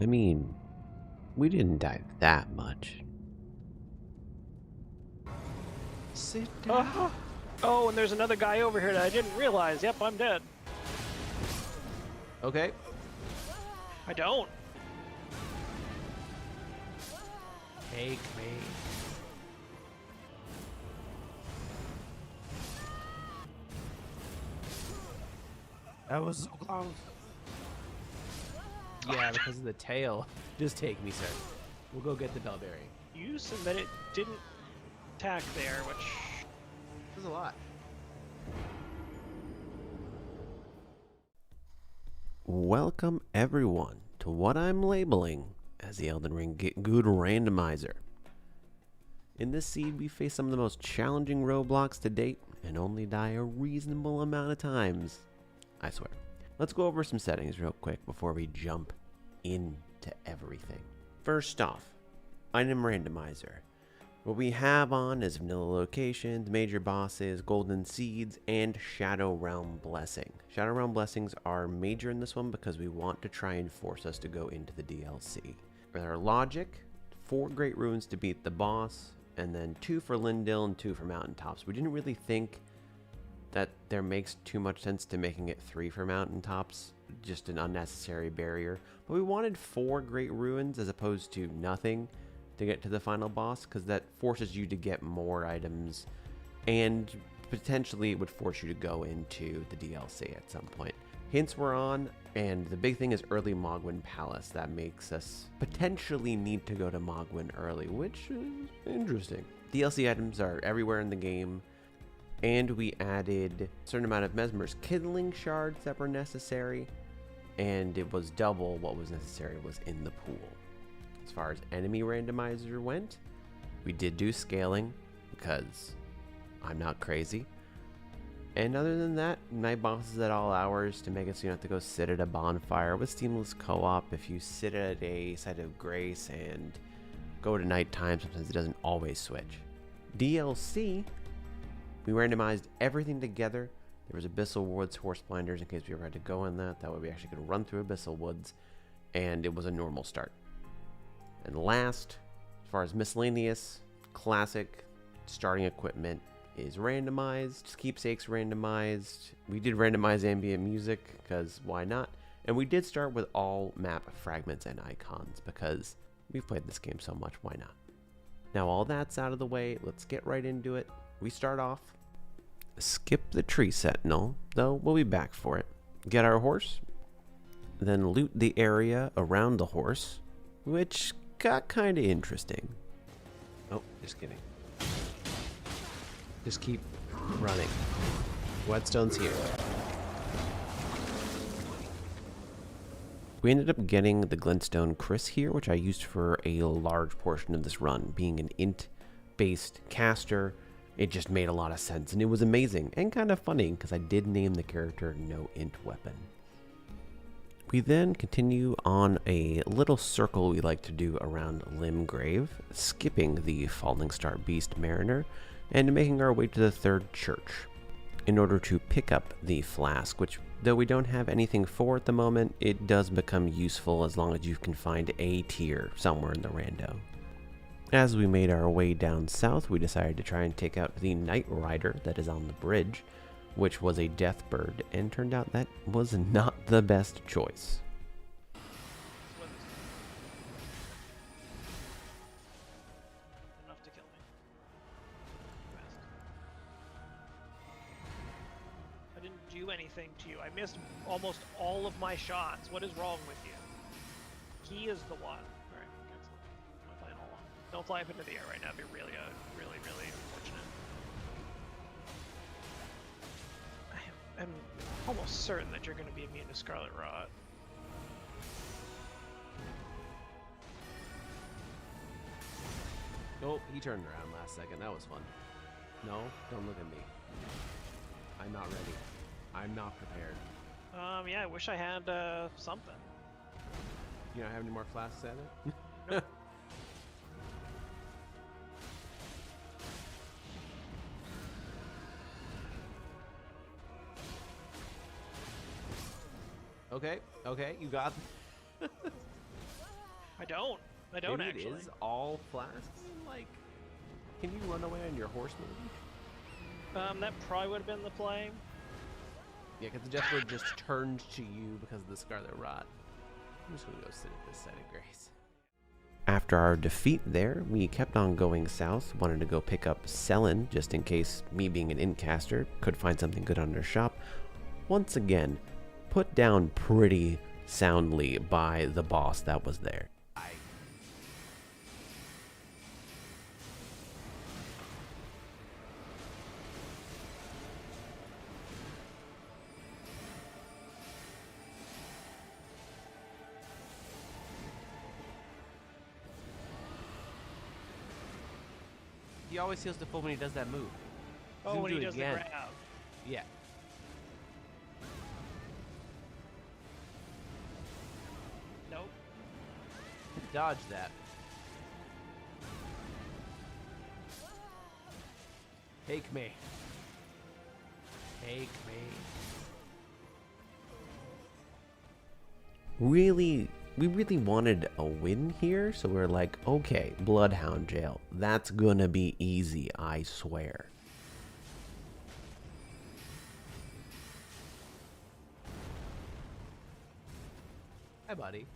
I mean, we didn't die that much. Sit down. Oh, and there's another guy over here that I didn't realize. Yep, I'm dead. Okay. I don't. Take me. That was so close. Yeah, because of the tail. Just take me, sir. We'll go get the bellberry. You said that it didn't attack there, which... There's a lot. Welcome everyone to what I'm labeling as the Elden Ring Good Randomizer. In this seed, we face some of the most challenging roadblocks to date and only die a reasonable amount of times. I swear. Let's go over some settings real quick before we jump into everything. First off, item randomizer. What we have on is vanilla locations, major bosses, golden seeds, and Shadow Realm Blessing. Shadow Realm Blessings are major in this one because we want to try and force us to go into the DLC. With our logic, 4 Great Ruins to beat the boss, and then 2 for Lindale and 2 for Mountaintops. We didn't really think that there makes too much sense to making it 3 for Mountaintops, just an unnecessary barrier. But we wanted 4 Great Ruins as opposed to nothing to get to the final boss, because that forces you to get more items, and potentially it would force you to go into the DLC at some point. Hints were on, and the big thing is early Mogwin Palace. That makes us potentially need to go to Mogwin early, which is interesting. DLC items are everywhere in the game, and we added a certain amount of Mesmer's Kindling shards that were necessary, and it was double what was necessary was in the pool. As far as enemy randomizer went, we did do scaling because I'm not crazy. And other than that, night bosses at all hours to make it so you don't have to go sit at a bonfire with seamless co-op. If you sit at a site of grace and go to nighttime, sometimes it doesn't always switch. DLC, we randomized everything together. There was Abyssal Woods horse blinders in case we ever had to go in that. That way we actually could run through Abyssal Woods, and it was a normal start. And last, as far as miscellaneous, classic starting equipment is randomized, keepsakes randomized. We did randomize ambient music because why not? And we did start with all map fragments and icons because we've played this game so much, why not? Now all that's out of the way, let's get right into it. We start off, skip the tree sentinel, though we'll be back for it. Get our horse, then loot the area around the horse, which got kind of interesting. Oh, just kidding. Just keep running. Whetstone's here. We ended up getting the Glintstone Chris here, which I used for a large portion of this run. Being an int-based caster, it just made a lot of sense, and it was amazing and kind of funny because I did name the character No Int Weapon. We then continue on a little circle we like to do around Limgrave, skipping the Falling Star Beast Mariner, and making our way to the third church in order to pick up the flask, which, though we don't have anything for at the moment, it does become useful as long as you can find a tier somewhere in the rando. As we made our way down south, we decided to try and take out the Night Rider that is on the bridge, which was a death bird, and turned out that was not the best choice. Enough to kill me. I didn't do anything to you. I missed almost all of my shots. What is wrong with you? He is the one. Alright, cancel. I'm playing all along. Don't fly up into the air right now. It'd be really, really unfortunate. I'm almost certain that you're going to be immune to Scarlet Rot. Oh, he turned around last second. That was fun. No, don't look at me. I'm not ready. I'm not prepared. Yeah, I wish I had, something. You don't have any more flasks, Heather? Nope. Okay, you got I don't. I don't Maybe actually. it is all flasks? Like, can you run away on your horse maybe? That probably would have been the play. Yeah, because the Jester just turned to you because of the Scarlet Rot. I'm just gonna go sit at this side of Grace. After our defeat there, we kept on going south, wanted to go pick up Selin, just in case me being an incaster could find something good on their shop. Once again, put down pretty soundly by the boss that was there. He always heals the full when he does that move. Oh, He's when gonna he do it does the again. grab. Yeah. Nope. Dodge that. Take me. Take me. We really wanted a win here, so we're like, okay, Bloodhound Jail, that's gonna be easy, I swear. Hi, buddy.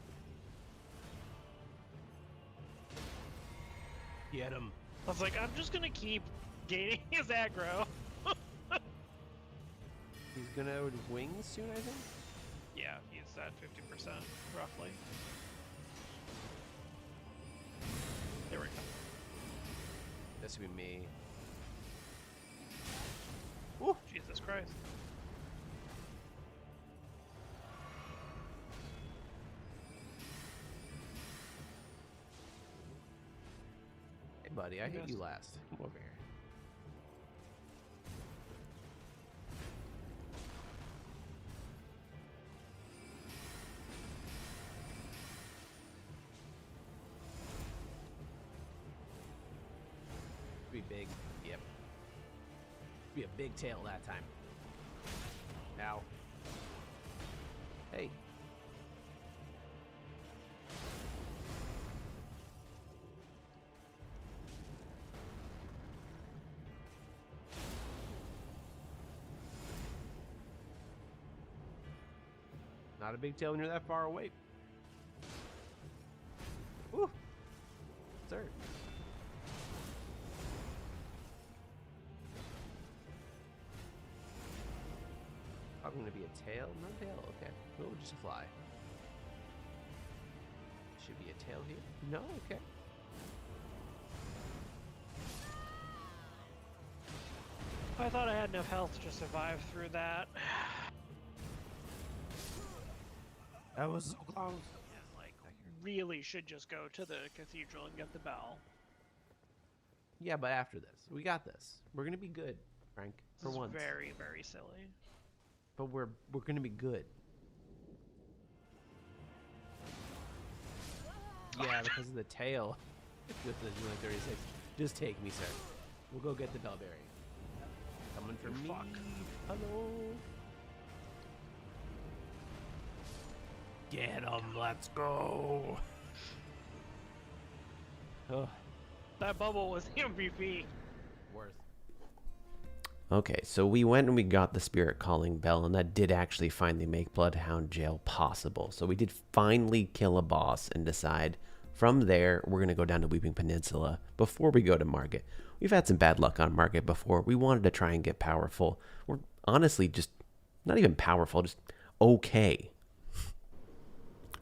Get him. I was like, I'm just gonna keep gaining his aggro. He's gonna wing soon, I think. Yeah, he's at 50%, roughly. There we go. This would be me. Woo! Jesus Christ. Hey, buddy, I hit you last. Come over here. Be big. Yep. Be a big tail that time. Now. Hey. Not a big tail when you're that far away. Woo! Sir. Probably gonna be a tail? No tail? Okay. Oh, just a fly. Should be a tail here? No? Okay. I thought I had enough health to survive through that. That was so close. Like, really should just go to the cathedral and get the bell. Yeah, but after this, we got this. We're gonna be good, Frank. For This is once. very, very silly. But we're gonna be good. Yeah, because of the tail. With the 36. Just take me, sir. We'll go get the bellberry. Coming for me. Fuck. Hello. Get him. Let's go. Oh, That bubble was the MVP. worth. Okay, so we went and we got the Spirit Calling Bell, and that did actually finally make Bloodhound Jail possible. So we did finally kill a boss and decide from there we're going to go down to Weeping Peninsula before we go to Market. We've had some bad luck on Market before. We wanted to try and get powerful. We're honestly just not even powerful, just okay.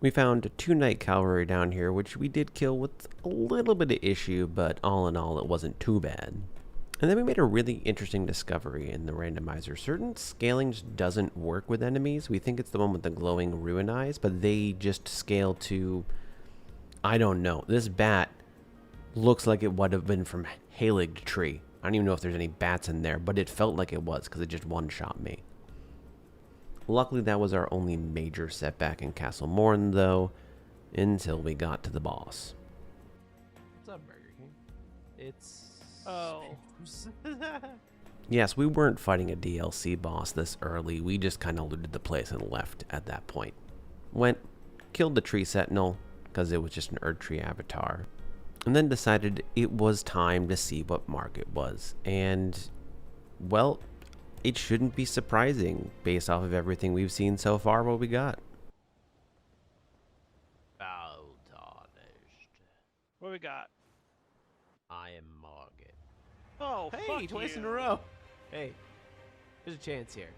We found 2 Knight Cavalry down here, which we did kill with a little bit of issue, but all in all, it wasn't too bad. And then we made a really interesting discovery in the randomizer. Certain scaling just doesn't work with enemies. We think it's the one with the glowing ruin eyes, but they just scale to, I don't know. This bat looks like it would have been from Halig Tree. I don't even know if there's any bats in there, but it felt like it was because it just one-shot me. Luckily, that was our only major setback in Castle Morn, though, until we got to the boss. What's up, Burger King? It's... Oh. Yes, we weren't fighting a DLC boss this early. We just kind of looted the place and left at that point. Went, killed the tree sentinel, because it was just an Erdtree avatar. And then decided it was time to see what mark it was. And, well, it shouldn't be surprising based off of everything we've seen so far what we got. Foul tarnished. What we got? I am Margit. Oh, Hey, fuck twice you. in a row. Hey, there's a chance here.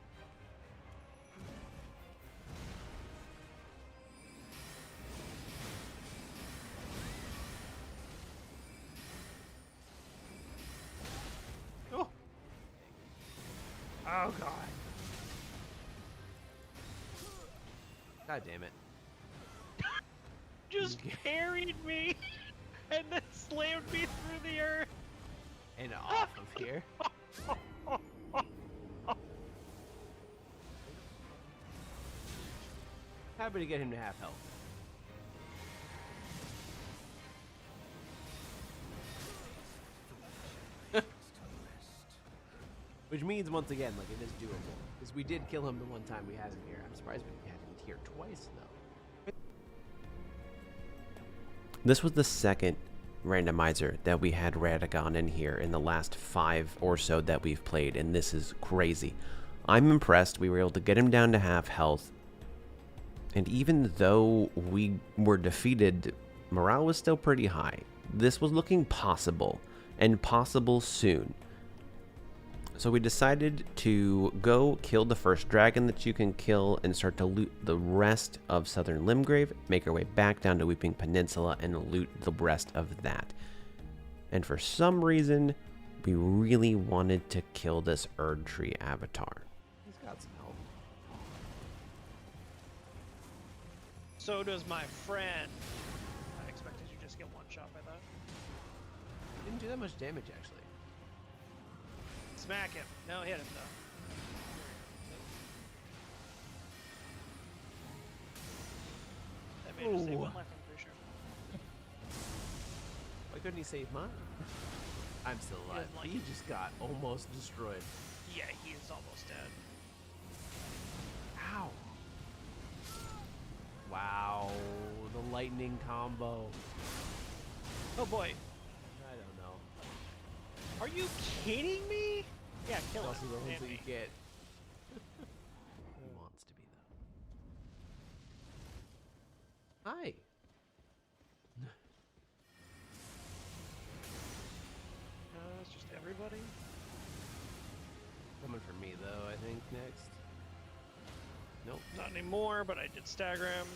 Oh. Oh, God. God damn it. Just carried me and then slammed me through the earth. And off of here. Happy to get him to half health. Which means, once again, like, it is doable. Because we did kill him the one time we had him here. I'm surprised we had him here twice, though. This was the second randomizer that we had Radagon in here in the last 5 or so that we've played, and this is crazy. I'm impressed we were able to get him down to half health, and even though we were defeated, morale was still pretty high. This was looking possible, and possible soon. So we decided to go kill the first dragon that you can kill and start to loot the rest of Southern Limgrave, make our way back down to Weeping Peninsula and loot the rest of that. And for some reason, we really wanted to kill this Erdtree avatar. He's got some help. So does my friend. I expected you just get one shot by that. Didn't do that much damage, actually. Smack him. No, hit him, though. That made him save one life, I'm pretty sure. Why couldn't he save mine? I'm still alive. like He it. just got almost destroyed. Yeah, he is almost dead. Ow. Wow. The lightning combo. Oh boy. I don't know. Are you kidding me? Yeah, kill It's him. also the ones and that you me. get. He wants to be, though. Hi. It's just everybody. Coming for me, though, I think, next. Nope. Not anymore, but I did stagger him.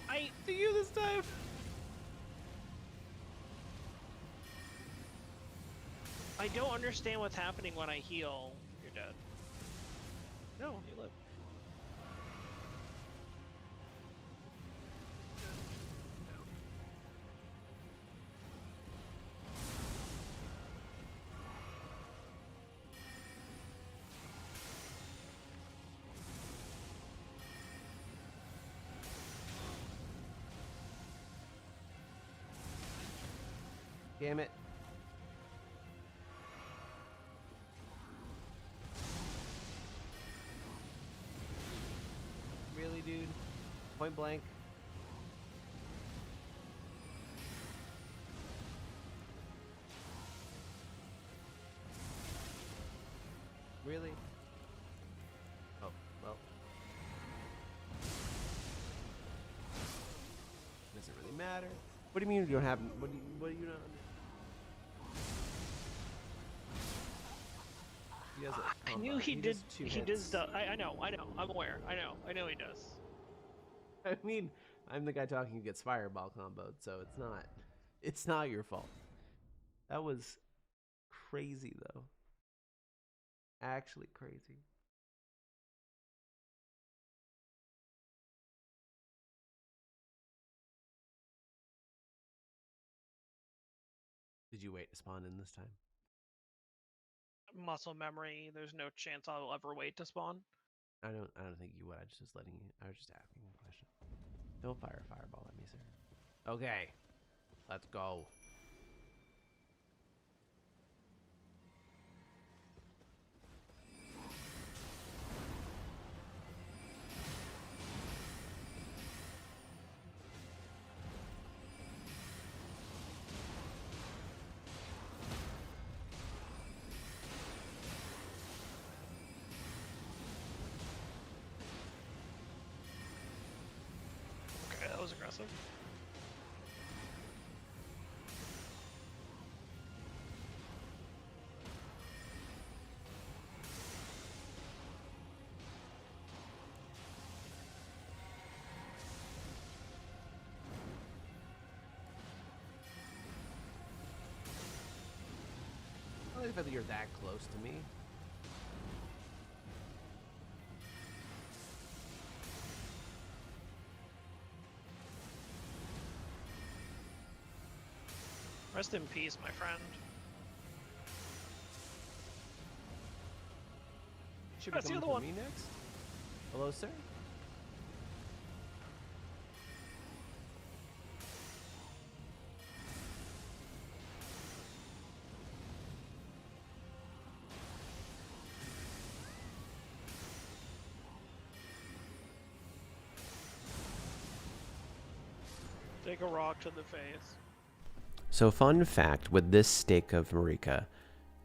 I To you this time. don't understand what's happening when I heal. You're dead. No, you live. Damn it. Really, dude? Point blank. Really? Oh, well. Doesn't really matter. What do you mean you don't have? What do you not? He has a I combo. knew he did. does two He hits. does. I know. I'm aware. I know he does. I mean, I'm the guy talking who gets fireball comboed, so it's not your fault. That was crazy, though. Actually crazy. Did you wait to spawn in this time? Muscle memory. There's no chance I'll ever wait to spawn. I don't think you would. I was just letting you. I was just asking a question. Don't fire a fireball at me, sir. Okay, let's go. impressive. I like the fact that you're that close to me. Rest in peace, my friend. Should be That's the coming other for one. me next. Hello, sir. Take a rock to the face. So fun fact with this stake of Marika,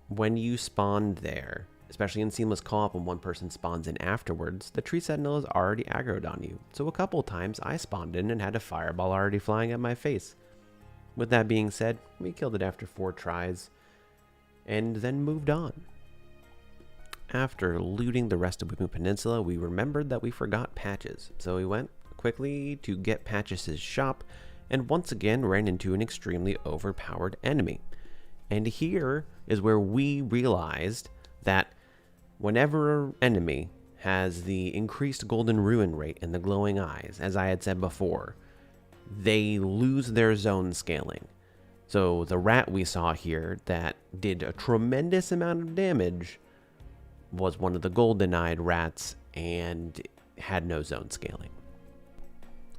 when you spawned there, especially in Seamless Co-op when one person spawns in afterwards, the Tree Sentinel is already aggroed on you. So a couple times I spawned in and had a fireball already flying at my face. With that being said, we killed it after 4 tries, and then moved on. After looting the rest of Whipping Peninsula, we remembered that we forgot Patches, so we went quickly to get Patches' shop, and once again ran into an extremely overpowered enemy. And here is where we realized that whenever an enemy has the increased golden ruin rate and the glowing eyes, as I had said before, they lose their zone scaling. So the rat we saw here that did a tremendous amount of damage was one of the golden-eyed rats and had no zone scaling.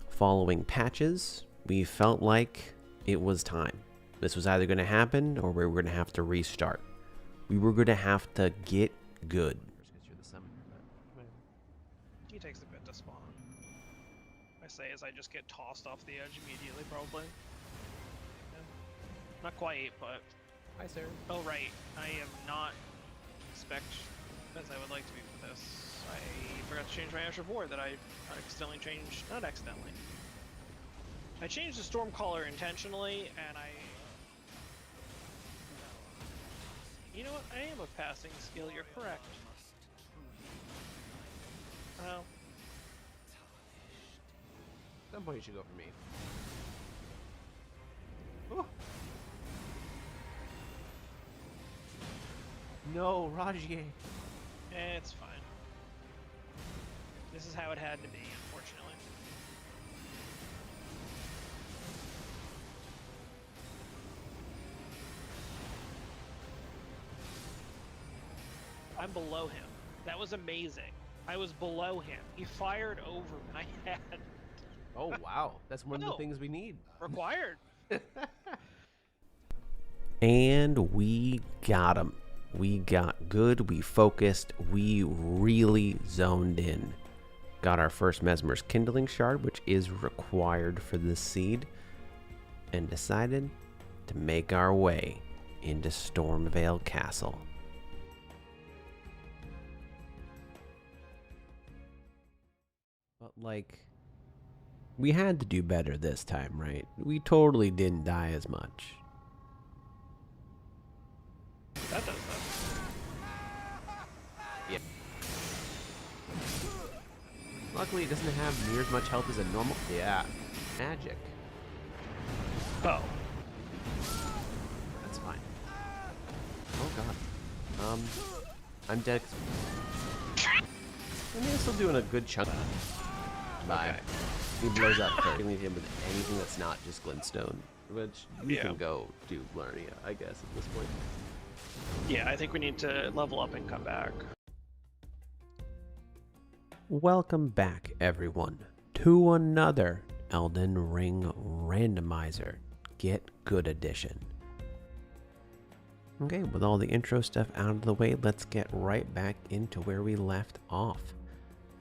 Following Patches, we felt like it was time. This was either going to happen or we were going to have to restart. We were going to have to get good. You're the summoner, but He takes a bit to spawn. I say as I just get tossed off the edge immediately, probably. Yeah. Not quite, but... hi, sir. Oh, right. I am not spec as I would like to be for this. I forgot to change my Asher Board that I accidentally changed. Not accidentally. I changed the Stormcaller intentionally, and you know what? I am a passing skill, you're correct. Well, At some point you should go for me. Ooh. No, Rajier. it's fine. This is how it had to be, unfortunately. I'm below him. That was amazing. I was below him. He fired over my head. Oh, wow. That's one of No. the things we need. Required. And we got him. We got good, we focused, we really zoned in. Got our first Mesmer's Kindling Shard, which is required for this seed, and decided to make our way into Stormvale Castle. But like, we had to do better this time, right? We totally didn't die as much. That does that. Luckily, it doesn't have near as much health as a normal. Yeah. Magic. Oh. That's fine. Oh, God. I'm dead. I mean, I'm still doing a good chunk. Bye. Okay. He blows up first. You leave him with anything that's not just glintstone, which you Yeah. can go do Larnia, I guess, at this point. Yeah, I think we need to level up and come back. Welcome back, everyone, to another Elden Ring Randomizer Get Good Edition. Okay, with all the intro stuff out of the way, let's get right back into where we left off.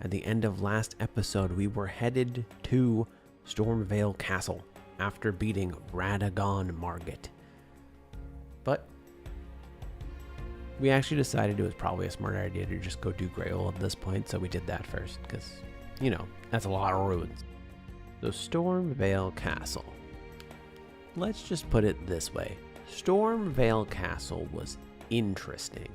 At the end of last episode, we were headed to Stormvale Castle after beating Radagon Margit. But we actually decided it was probably a smart idea to just go do Grail at this point, so we did that first, because, you know, that's a lot of ruins. So Stormvale Castle. Let's just put it this way. Stormvale Castle was interesting.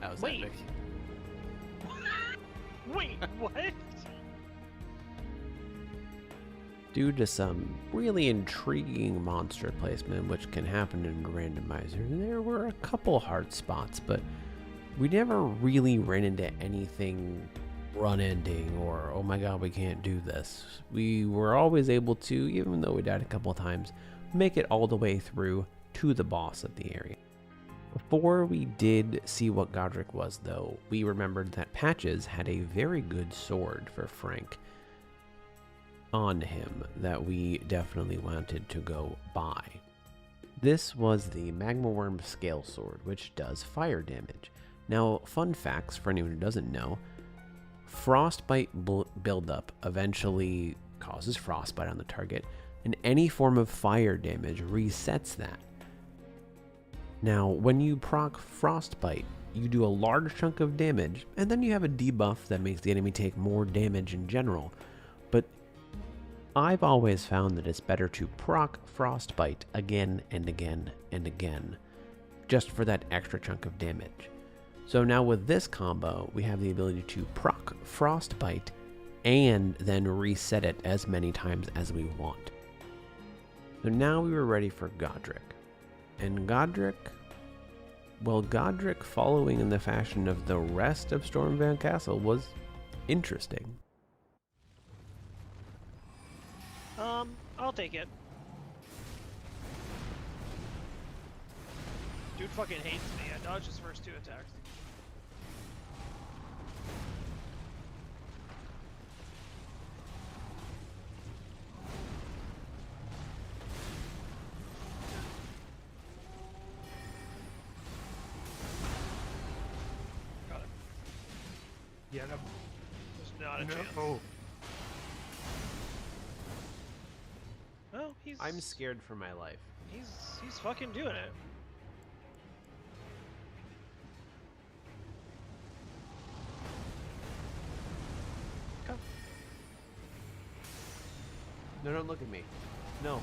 That was Wait. epic. Wait, what? Due to some really intriguing monster placement, which can happen in Randomizer, there were a couple hard spots, but we never really ran into anything run-ending or, oh my god, we can't do this. We were always able to, even though we died a couple times, make it all the way through to the boss of the area. Before we did see what Godric was, though, we remembered that Patches had a very good sword for Frank on him that we definitely wanted to go buy. This was the Magma Worm Scale Sword, which does fire damage. Now, fun facts for anyone who doesn't know, frostbite buildup eventually causes frostbite on the target, and any form of fire damage resets that. Now, when you proc frostbite, you do a large chunk of damage, and then you have a debuff that makes the enemy take more damage in general. But I've always found that it's better to proc frostbite again and again and again, just for that extra chunk of damage. So now with this combo, we have the ability to proc frostbite and then reset it as many times as we want. So now we were ready for Godric. And Godric, well, Godric, following in the fashion of the rest of Stormvale Castle, was interesting. I'll take it. Dude fucking hates me. I dodged his first 2 attacks. Got it. Yeah, no. There's not a chance. No. Well, he's I'm scared for my life. he's fucking doing it. Come. No, don't look at me. No.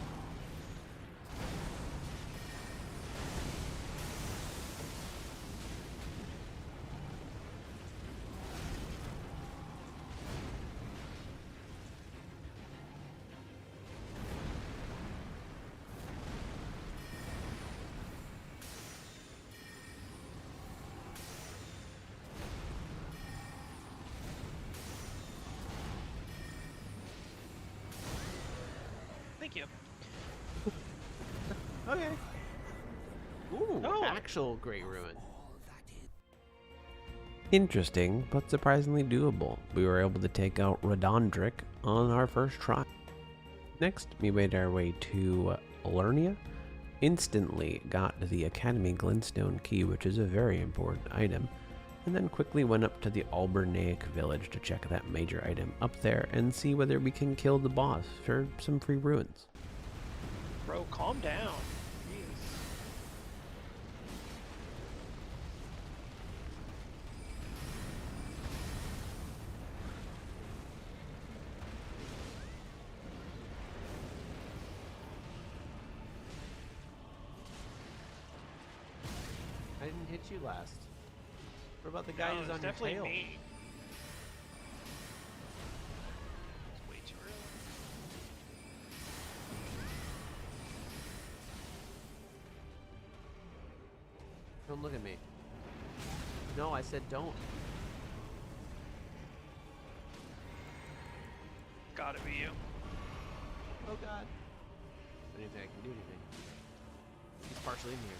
Thank you. Okay. Ooh, Oh. actual Great Ruin. Interesting, but surprisingly doable. We were able to take out Radondric on our first try. Next, we made our way to Alernia. Instantly got the Academy Glintstone Key, which is a very important item, and then quickly went up to the Albernaic village to check that major item up there and see whether we can kill the boss for some free ruins. Bro, calm down. Jeez. I didn't hit you last. What about the guy No, who's it's on your definitely tail? me. It's way too early. Don't look at me. No, I said don't. Gotta be you. Oh god. I don't think I can do anything. He's partially in here.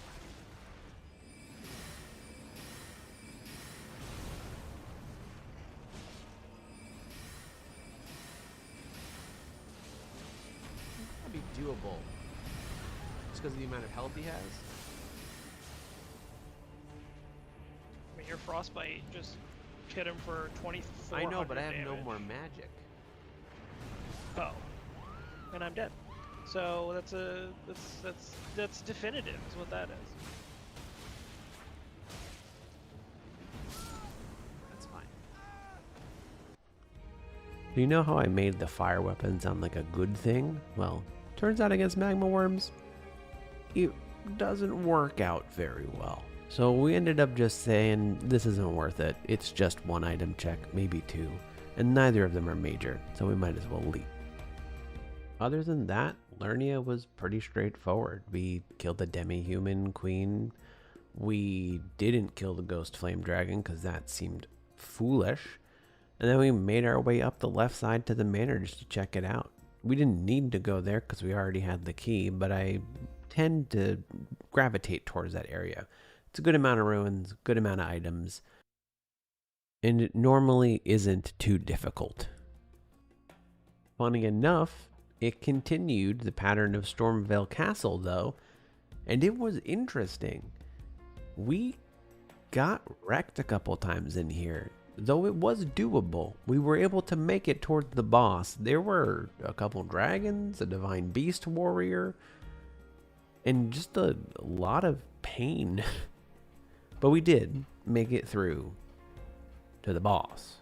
That'd be doable. Just because of the amount of health he has. I mean, your frostbite just hit him for 24. I know, but I have no more magic. Oh. And I'm dead. So that's definitive, is what that is. That's fine. Do you know how I made the fire weapon sound like a good thing? Well, turns out against magma worms, it doesn't work out very well. So we ended up just saying, this isn't worth it. It's just one item check, maybe two, and neither of them are major, so we might as well leave. Other than that, Lernia was pretty straightforward. We killed the demi-human queen. We didn't kill the ghost flame dragon because that seemed foolish. And then we made our way up the left side to the manor just to check it out. We didn't need to go there because we already had the key, but I tend to gravitate towards that area. It's a good amount of ruins, good amount of items, and it normally isn't too difficult. Funny enough, it continued the pattern of Stormvale Castle though, and it was interesting. We got wrecked a couple times in here. Though it was doable, we were able to make it towards the boss. There were a couple dragons, a divine beast warrior, and just a lot of pain. But we did make it through to the boss.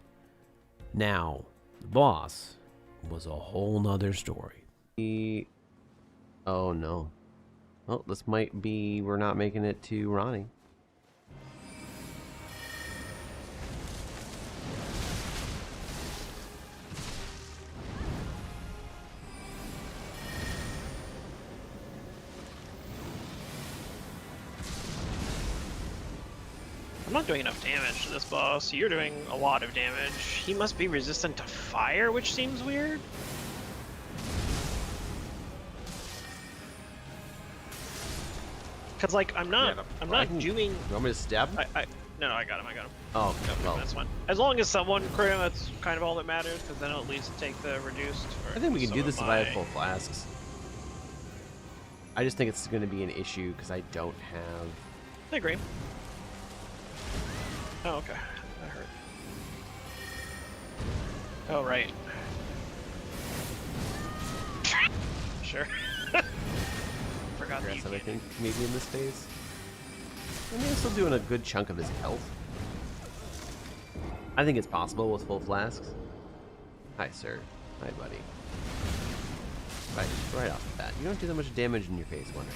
Now, the boss was a whole nother story. Oh no. Well, this might be, we're not making it to Ronnie. I'm not doing enough damage to this boss. You're doing a lot of damage. He must be resistant to fire, which seems weird. Cause like I'm not doing. You want me to stab him? No, I got him. Oh, No, well. that's fine. As long as someone crit, that's kind of all that matters. Because then I'll at least take the reduced. I think we can do this if I have full flasks. I just think it's going to be an issue because I don't have. I agree. Oh, okay. That hurt. Oh, right. Sure. Forgot that you Aggressive, I can't. think, maybe in this phase. I mean, I'm still doing a good chunk of his health. I think it's possible with full flasks. Hi, sir. Hi, buddy. Right off the bat. You don't do that much damage in your phase one right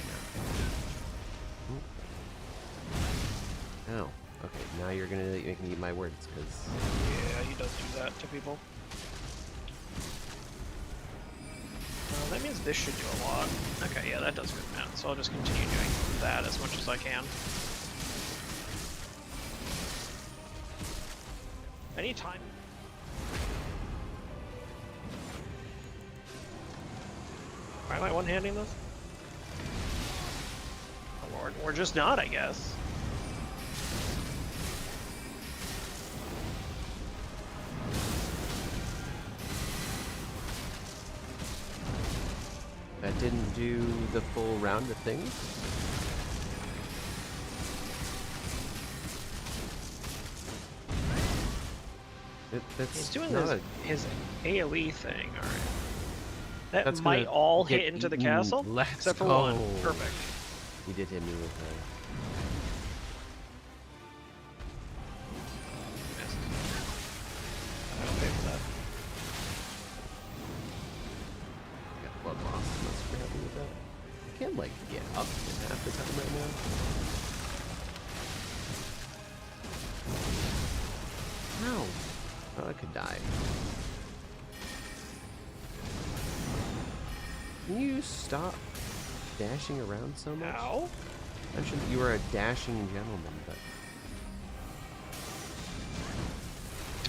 now. Oh. Okay, now you're gonna make me eat my words, because... Yeah, he does do that to people. That means this should do a lot. Okay, yeah, that does good amount. So I'll just continue doing that as much as I can. Anytime. Why am I one-handing this? Oh lord, or just not, I guess. That didn't do the full round of things. He's doing not his AoE thing, alright. That That's might gonna all get hit into the eaten. castle, Let's except for go. one. Perfect. He did hit me with Missed. I'll pay for that. I got blood loss. I'm not super happy with that. I can't like get up in half the time right now. No. Oh, I could die. Can you stop dashing around so much? Ow. I mentioned you were a dashing gentleman, but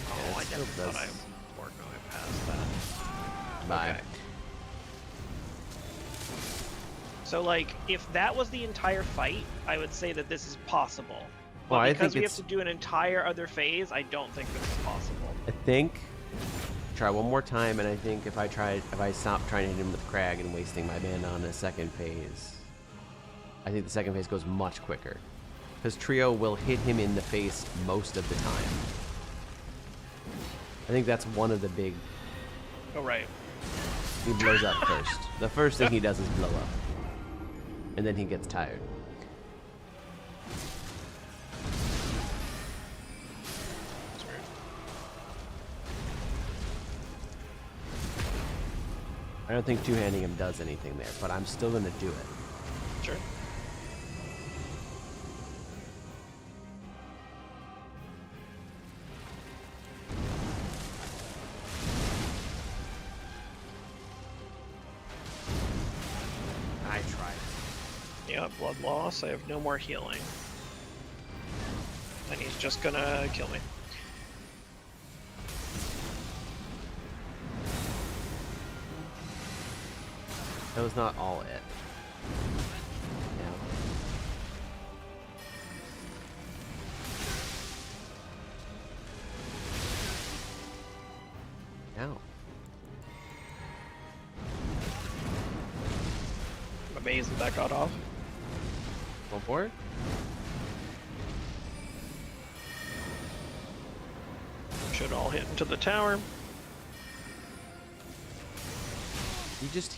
Oh, I it still definitely thought I does. weren't going past that. Bye. Okay. So, like, if that was the entire fight, I would say that this is possible. But Well, I because think we it's- have to do an entire other phase, I don't think this is possible. I think try one more time, and I think if I stop trying to hit him with Crag and wasting my mana on a second phase, I think the second phase goes much quicker. Because Trio will hit him in the face most of the time. I think that's one of the big... Oh, right. He blows up first. The first thing he does is blow up. And then he gets tired. I don't think two-handing him does anything there, but I'm still going to do it. Sure. I tried. Yeah, blood loss. I have no more healing. And he's just gonna kill me. That was not all it. Yeah. Ow. I'm amazed that got off. Go for it. Should all hit into the tower.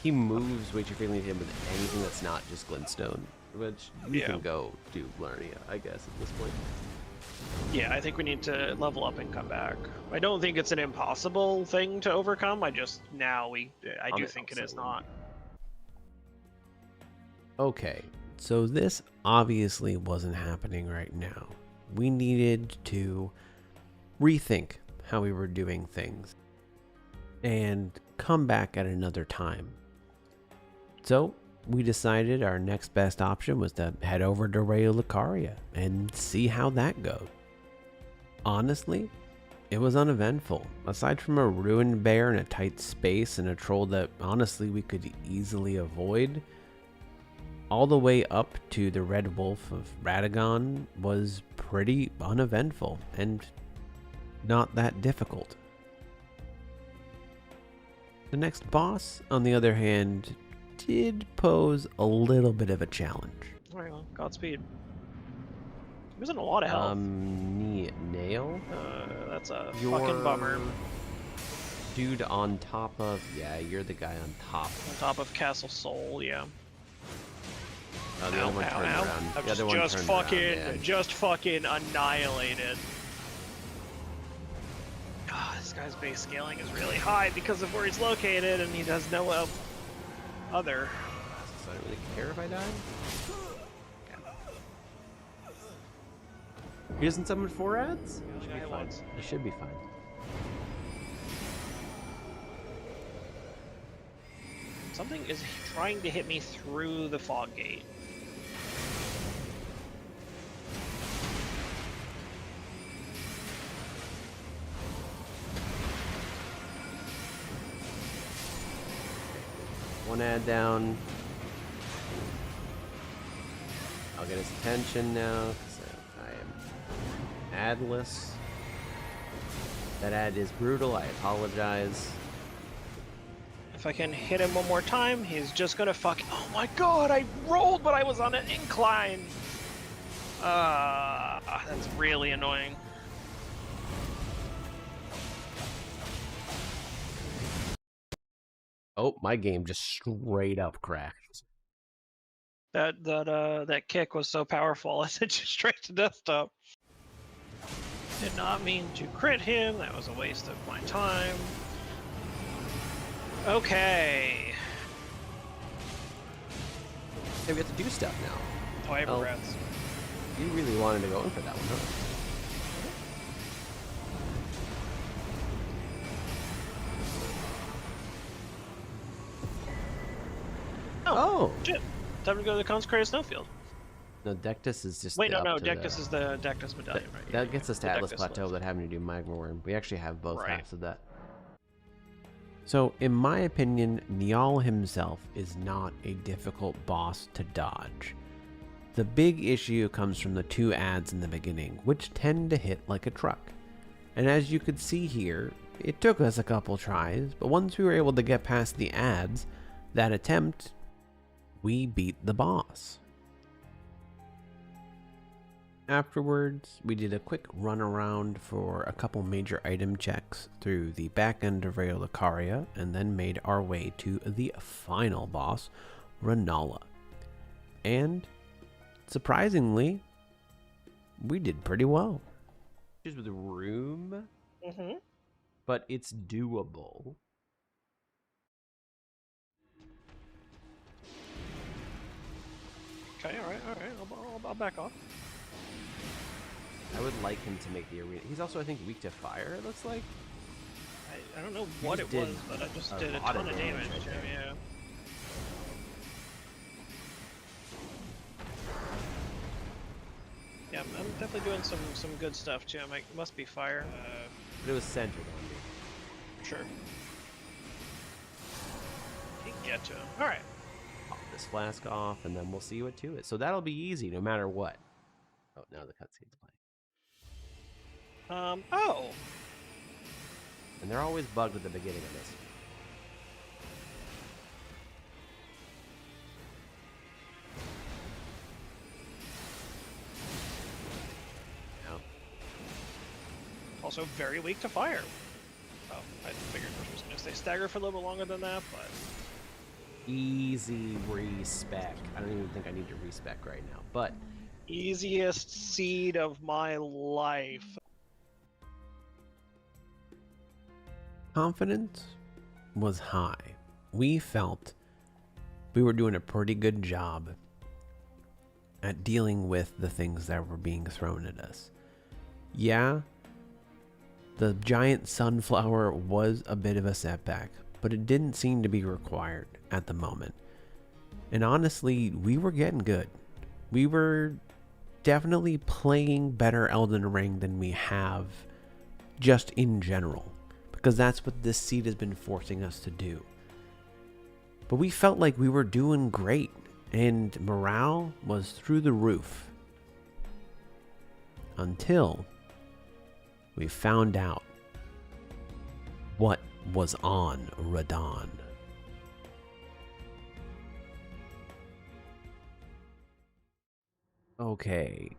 He moves way too frequently to him with anything that's not just glintstone, which we can go do Blarnea, I guess, at this point. Yeah, I think we need to level up and come back. I don't think it's an impossible thing to overcome. I do think it is not. Okay, so this obviously wasn't happening right now. We needed to rethink how we were doing things and come back at another time. So we decided our next best option was to head over to Rayo Lucaria and see how that goes. Honestly, it was uneventful. Aside from a ruined bear in a tight space and a troll that honestly we could easily avoid, all the way up to the Red Wolf of Radagon was pretty uneventful and not that difficult. The next boss, on the other hand, did pose a little bit of a challenge. Alright, well, Godspeed. He was in a lot of health. Nail? That's a fucking bummer. Dude on top of... Yeah, you're the guy on top. On top of Castle Soul, yeah. Oh, the other one turned around. The other one turned around, just fucking annihilated. God, this guy's base scaling is really high because of where he's located, and he has no other. So I don't really care if I die. He doesn't summon 4 ads? It should be fine. Something is trying to hit me through the fog gate. One ad down. I'll get his attention now, because I am adless. That ad is brutal, I apologize. If I can hit him one more time, he's just gonna oh my god, I rolled but I was on an incline! That's really annoying. Oh, my game just straight up crashed. That kick was so powerful, I sent you straight to desktop. Did not mean to crit him, that was a waste of my time. Okay. Hey, we have to do stuff now. Oh, I have regrets. You really wanted to go in for that one, huh? Oh, shit. Time to go to the Consecrated Snowfield. No, Dectus is just... Wait, no, Dectus is the Dectus Medallion, right? That gets us to Atlas Dectus Plateau without having to do Magma Worm. We actually have both halves of that. So, in my opinion, Niall himself is not a difficult boss to dodge. The big issue comes from the 2 ads in the beginning, which tend to hit like a truck. And as you could see here, it took us a couple tries, but once we were able to get past the ads, that attempt, we beat the boss. Afterwards, we did a quick run around for a couple major item checks through the back end of Rayo Lucaria, and then made our way to the final boss, Renala. And surprisingly, we did pretty well. Just with the room, but it's doable. Okay, all right. I'll back off. I would like him to make the arena. He's also, I think, weak to fire, it looks like. I don't know what it was, but I just did a ton of damage to him, yeah. Yeah, I'm definitely doing some good stuff too. It must be fire. But it was centered on me. Sure. You can get to him. All right. Pop this flask off, and then we'll see what to it. So that'll be easy, no matter what. Oh, now the cutscene's playing. Oh. And they're always bugged at the beginning of this. Also very weak to fire. Oh, I figured I was going to say stagger for a little bit longer than that, but... Easy respec. I don't even think I need to respec right now, but... Easiest seed of my life. Confidence was high. We felt we were doing a pretty good job at dealing with the things that were being thrown at us. Yeah, the giant sunflower was a bit of a setback, but it didn't seem to be required at the moment. And honestly, we were getting good. We were definitely playing better Elden Ring than we have just in general, because that's what this seed has been forcing us to do. But we felt like we were doing great, and morale was through the roof. Until we found out what was on Radon. Okay,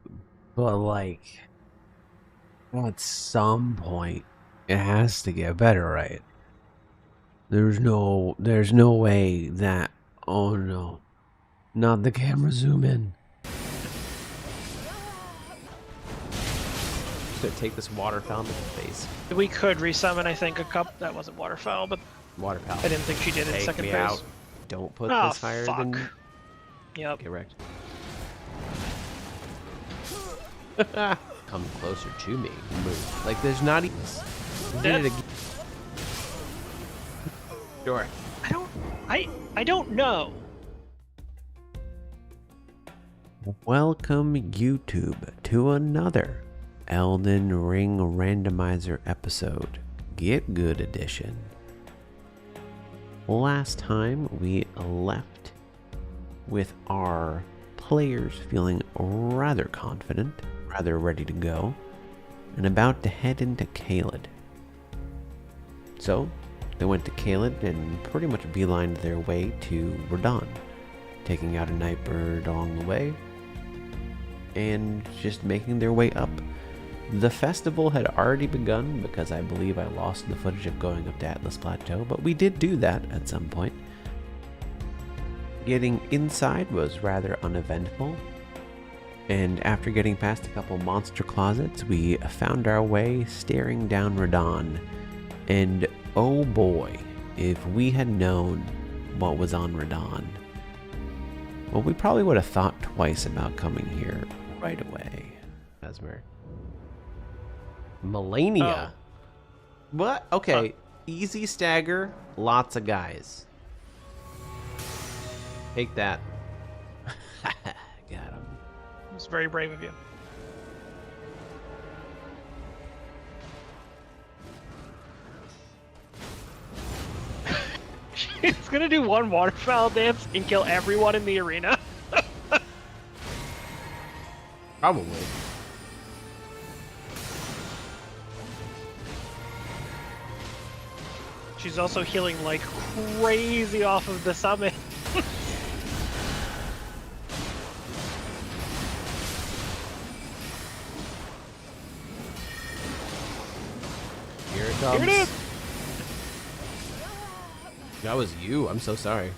but like, at some point, it has to get better, right? There's no way that, oh no, not the camera zoom in. Could take this waterfowl in the face. We could resummon, I think, a cup. That wasn't waterfowl, but Waterfowl. I didn't think she did in Take second me phase. out. Don't put Oh, this higher fuck. than... Yep. Get wrecked. Come closer to me. Move. Like, there's not even... Dead? Sure. I don't know. Welcome, YouTube, to another Elden Ring Randomizer episode, Get Good Edition. Last time we left with our players feeling rather confident, rather ready to go, and about to head into Caelid. So, they went to Caelid and pretty much beelined their way to Radon, taking out a Nightbird along the way, and just making their way up. The festival had already begun because I believe I lost the footage of going up to Atlas Plateau, but we did do that at some point. Getting inside was rather uneventful, and after getting past a couple monster closets, we found our way staring down Radon, and oh boy, if we had known what was on Radon, well, we probably would have thought twice about coming here right away. Mesmer. Melania. What? Okay. Easy stagger. Lots of guys. Take that. Got him. It's very brave of you. She's gonna do one waterfowl dance and kill everyone in the arena. Probably. She's also healing like crazy off of the summit. Here it is. That was you. I'm so sorry.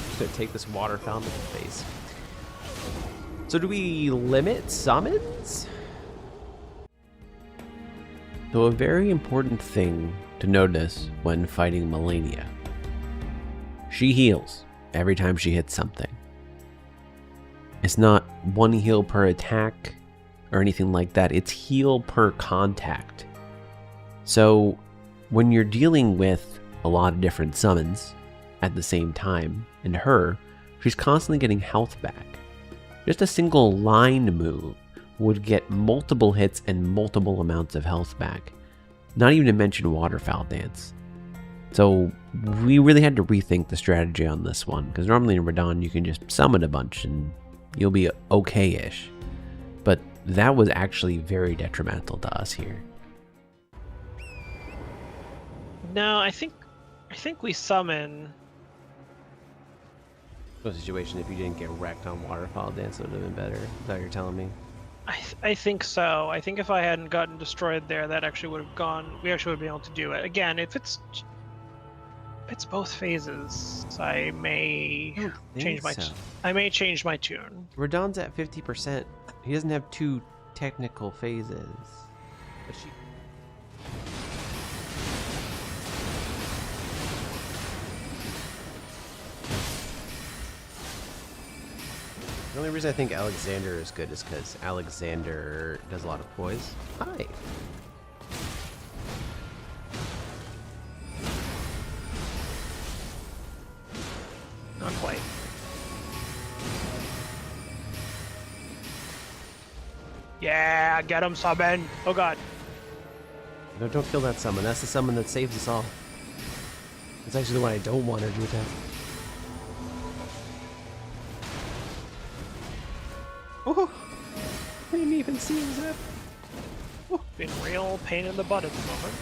Just gonna take this water fountain to the face. So do we limit summons? So a very important thing to notice when fighting Melania. She heals every time she hits something. It's not one heal per attack or anything like that. It's heal per contact. So when you're dealing with a lot of different summons at the same time, and she's constantly getting health back. Just a single line move would get multiple hits and multiple amounts of health back. Not even to mention Waterfowl Dance. So we really had to rethink the strategy on this one, because normally in Radon you can just summon a bunch and you'll be okay-ish. But that was actually very detrimental to us here. No, I think we summon. The situation, if you didn't get wrecked on Waterfall Dance, would have been better. Is that what you're telling me? I think so. I think if I hadn't gotten destroyed there, that actually would have gone. We actually would be able to do it again. If it's both phases, I may change my. I may change my tune. Radon's at 50%. He doesn't have 2 technical phases. But she. The only reason I think Alexander is good is because Alexander does a lot of poise. Hi. Not quite. Yeah, get him, summon. Oh god. No, don't kill that summon. That's the summon that saves us all. It's actually the one I don't want her to attack. Oh, I didn't even see that. Oh, been real pain in the butt at the moment.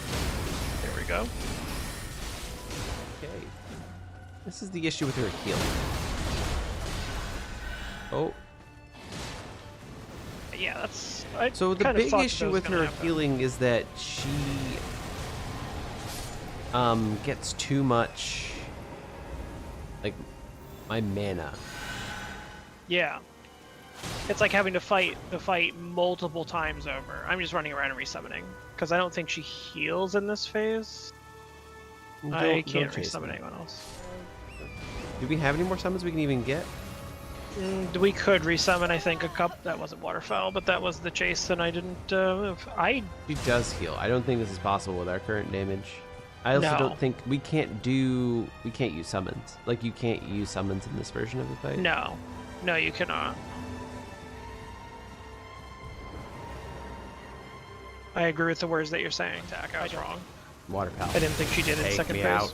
There we go. Okay. This is the issue with her healing. Oh. Yeah, that's. So the big issue with her healing is that she gets too much, like, my mana. Yeah. It's like having to fight the fight multiple times over. I'm just running around and resummoning because I don't think she heals in this phase. I can't resummon anyone else. Do we have any more summons we can even get? We could resummon, I think, a couple. That wasn't Waterfowl, but that was the chase, and I didn't. She does heal. I don't think this is possible with our current damage. I also don't think we can't use summons. Like, you can't use summons in this version of the fight. No, you cannot. I agree with the words that you're saying, Tak. I was wrong. Waterfowl. I didn't think she did in second phase. Out.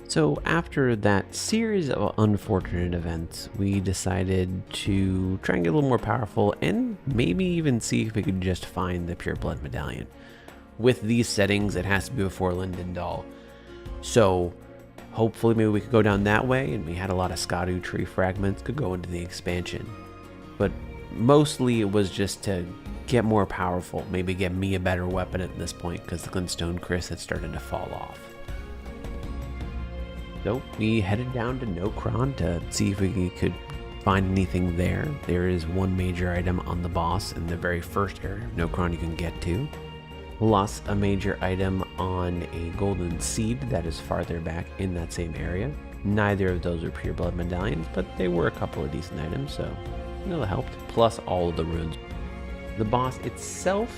So after that series of unfortunate events, we decided to try and get a little more powerful and maybe even see if we could just find the Pure Blood Medallion. With these settings, it has to be before Lindendal. So hopefully maybe we could go down that way, and we had a lot of Skadu tree fragments could go into the expansion. But mostly it was just to get more powerful, maybe get me a better weapon at this point because the Glintstone Chris had started to fall off. So we headed down to Nokron to see if we could find anything there. There is one major item on the boss in the very first area of Nokron you can get to. Plus a major item on a golden seed that is farther back in that same area. Neither of those are Pure Blood Medallions, but they were a couple of decent items, so that helped. Plus all of the runes. The boss itself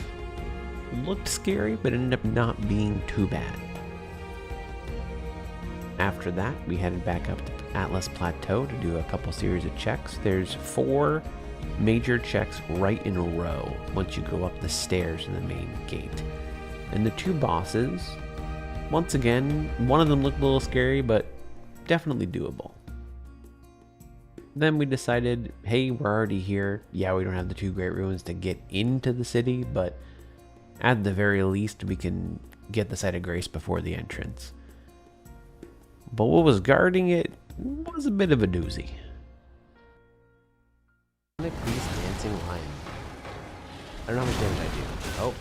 looked scary, but ended up not being too bad. After that, we headed back up to Atlas Plateau to do a couple series of checks. There's 4 major checks right in a row once you go up the stairs in the main gate. And the 2 bosses, once again, one of them looked a little scary, but definitely doable. Then we decided, hey, we're already here. Yeah, we don't have the 2 great ruins to get into the city, but at the very least, we can get the site of grace before the entrance. But what was guarding it was a bit of a doozy. Please, dancing lion. I don't know how much damage I do. Oh,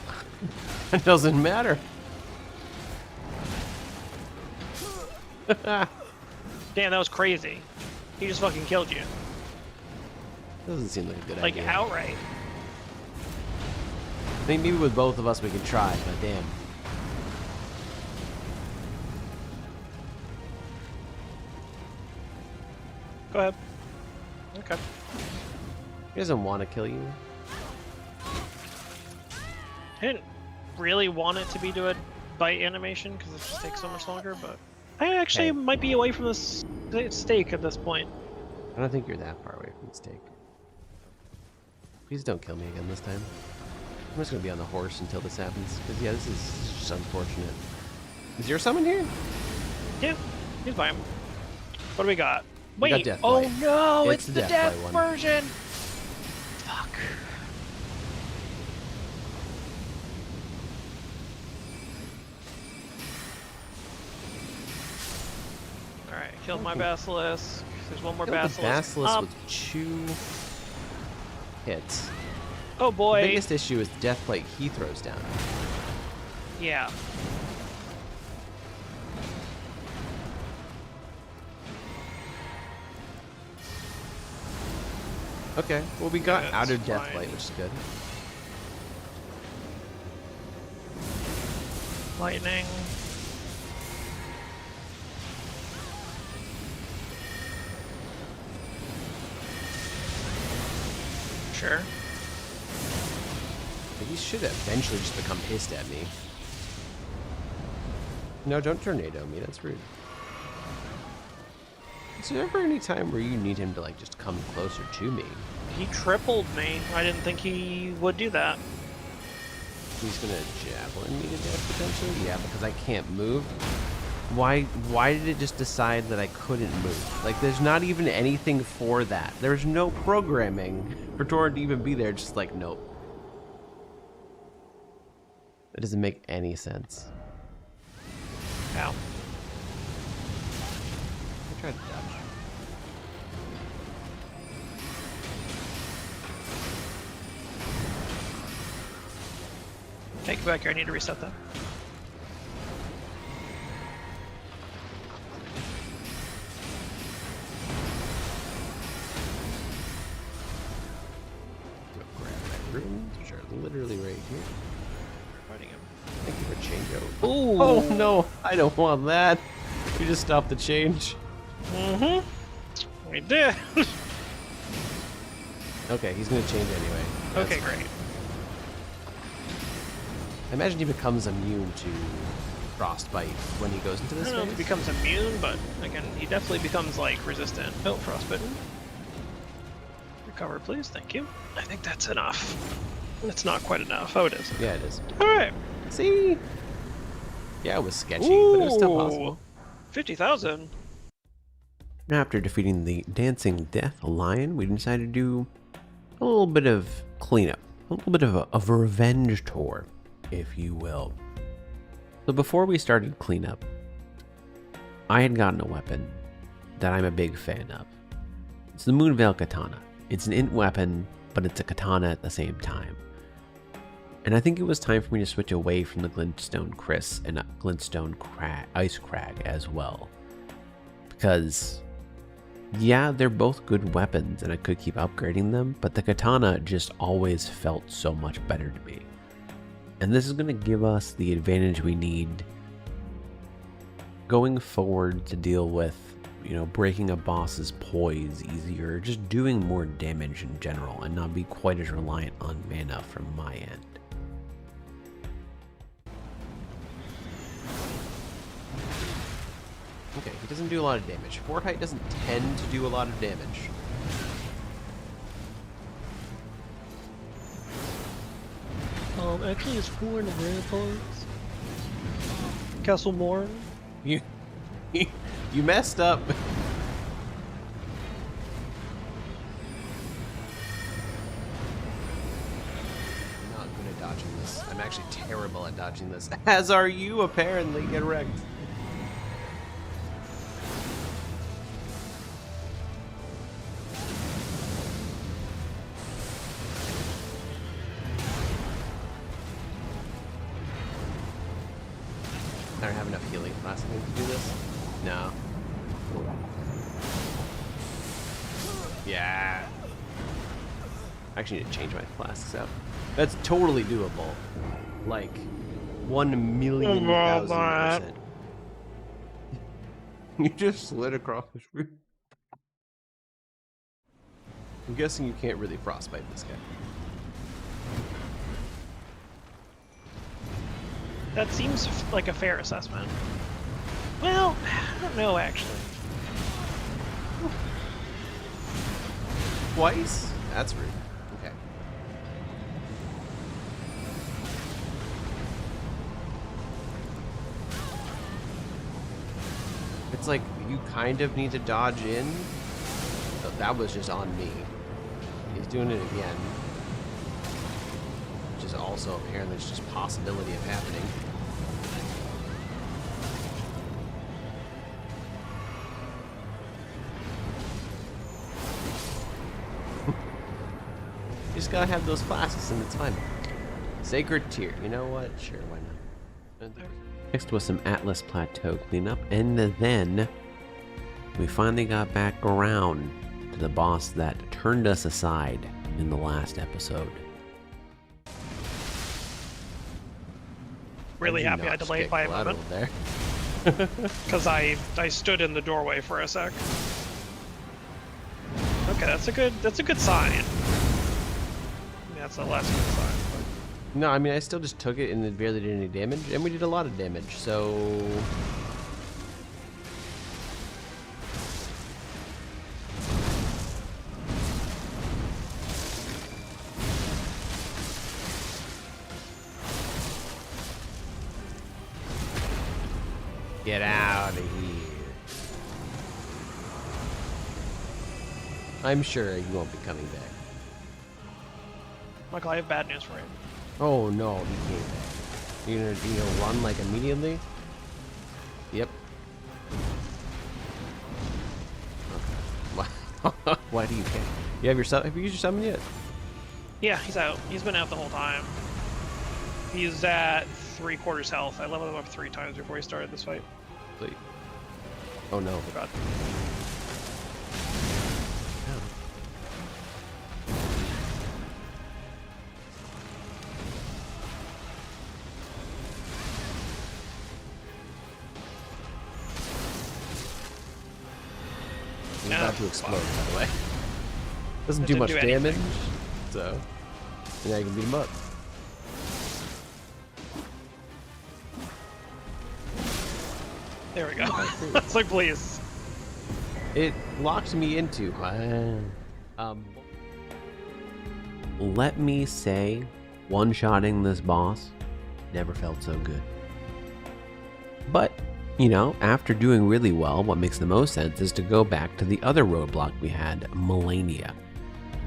it doesn't matter. Damn, that was crazy. He just fucking killed you. Doesn't seem like a good Like, idea. outright. I think maybe with both of us we can try, but damn. Go ahead. Okay. He doesn't want to kill you. I didn't really want it to be to a bite animation because it just takes so much longer, but I actually Hey. might be away from the stake at this point. I don't think you're that far away from the stake. Please don't kill me again this time. I'm just gonna be on the horse until this happens. Because yeah, this is just unfortunate. Is your summon here? Yeah, he's fine. What do we got? We got Wait, Death oh Blight. no, It's it's the the Death death Blight one. version! Fuck. Alright, killed my Basilisk. There's one more Killed the Basilisk. Basilisk up. with 2 hits. Oh The boy. biggest issue is the Death Blight he throws down. Yeah. Okay, well we got That's out of Death fine. Blight, which is good. Lightning. Sure. He should eventually just become pissed at me. No, don't tornado me, that's rude. Is there ever any time where you need him to like just come closer to me? He tripled me. I didn't think he would do that. He's gonna javelin me to death potentially? Yeah, because I can't move. Why did it just decide that I couldn't move? Like there's not even anything for that. There's no programming for Torrent to even be there, just like nope. That doesn't make any sense. Ow. I tried to dodge. Take it back here. I need to reset that. Go grab my runes, which are literally right here. Fighting him. Thank you for change out. Ooh. Oh no, I don't want that. You just stopped the change. Mm-hmm. We did. Okay, he's gonna change anyway. Okay, That's- great. I imagine he becomes immune to frostbite when he goes into I this don't know if he phase. becomes immune, but again, he definitely becomes like resistant. Oh, frostbitten. Recover, please. Thank you. I think that's enough. It's not quite enough. Oh, it is. Yeah, it is. All right. See? Yeah, it was sketchy, but it was still possible. 50,000. After defeating the Dancing Death Lion, we decided to do a little bit of cleanup, a little bit of a revenge tour, if you will. So before we started cleanup, I had gotten a weapon that I'm a big fan of. It's the Moonveil Katana. It's an int weapon, but it's a katana at the same time. And I think it was time for me to switch away from the Glintstone Chris and Glintstone Ice Crag as well. Because, yeah, they're both good weapons and I could keep upgrading them, but the katana just always felt so much better to me. And this is going to give us the advantage we need going forward to deal with, you know, breaking a boss's poise easier, just doing more damage in general and not be quite as reliant on mana from my end. Okay, he doesn't do a lot of damage. Fortnite doesn't tend to do a lot of damage. Actually, it's 4 in the ramparts. Castle Morn. You, you messed up. I'm not good at dodging this. I'm actually terrible at dodging this. As are you, apparently. Get wrecked. I don't have enough healing last time to do this. No. Yeah. I actually need to change my flasks out. That's totally doable. Like, 1,000,000%. You just slid across the screen. I'm guessing you can't really frostbite this guy. That seems like a fair assessment. Well, I don't know actually. Twice? That's rude. Okay. It's like you kind of need to dodge in. But that was just on me. He's doing it again. Which is also apparently just possibility of happening. You just gotta have those flasks and it's fine. Sacred Tear. You know what? Sure, why not? Next was some Atlas Plateau cleanup, and then we finally got back around to the boss that turned us aside in the last episode. Really happy I delayed by a moment there. because I stood in the doorway for a sec. Okay, that's a good sign. I mean, that's a less good sign. No, I mean I still just took it and it barely did any damage, and we did a lot of damage, so get out of here. I'm sure you won't be coming back. Michael, I have bad news for you. Oh no, he came back. You gonna run like immediately? Yep. Okay. Why do you care? You have have you used your summon yet? Yeah, he's out. He's been out the whole time. He's at 3/4 health. I leveled him up 3 times before he started this fight. Sweet. Oh no. Forgot. He's about to explode, by the way. Doesn't It do didn't much do damage, anything. so now you can beat him up. There we go. It's like, please. It locked me into. Let me say, one-shotting this boss never felt so good. But, you know, after doing really well, what makes the most sense is to go back to the other roadblock we had, Melania.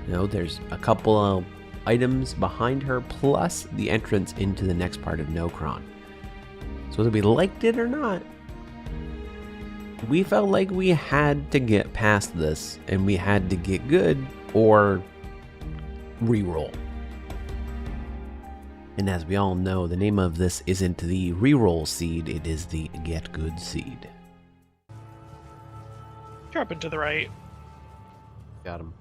You know, there's a couple of items behind her, plus the entrance into the next part of Nokron. So whether we liked it or not, we felt like we had to get past this, and we had to get good, or reroll. And as we all know, the name of this isn't the reroll seed, it is the get good seed. Drop it to the right. Got him.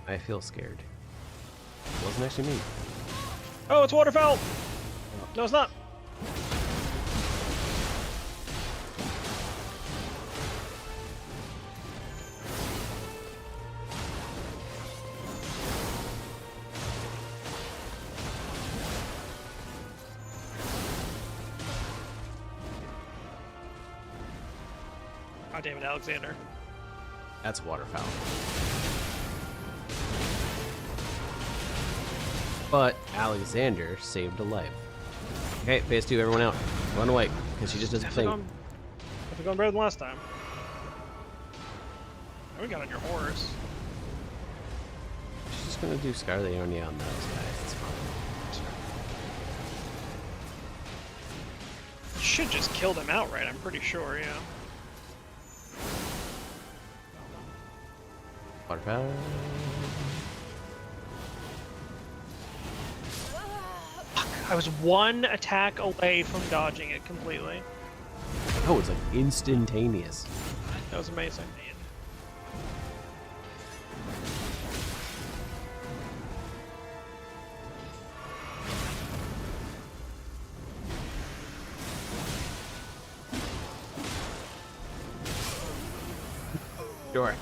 I feel scared. It wasn't actually me. Oh, it's waterfowl! No, it's not. God damn it, Alexander. That's waterfowl. But Alexander saved a life. Okay, phase 2, everyone out. Run away, because she just doesn't think. Definitely going better than last time. we got on your horse. She's just gonna do Scar the Aeonia on those guys. It's fine. Should just kill them outright, I'm pretty sure, yeah. Waterfowl. I was one attack away from dodging it completely. Oh, it's like instantaneous. That was amazing. Sure.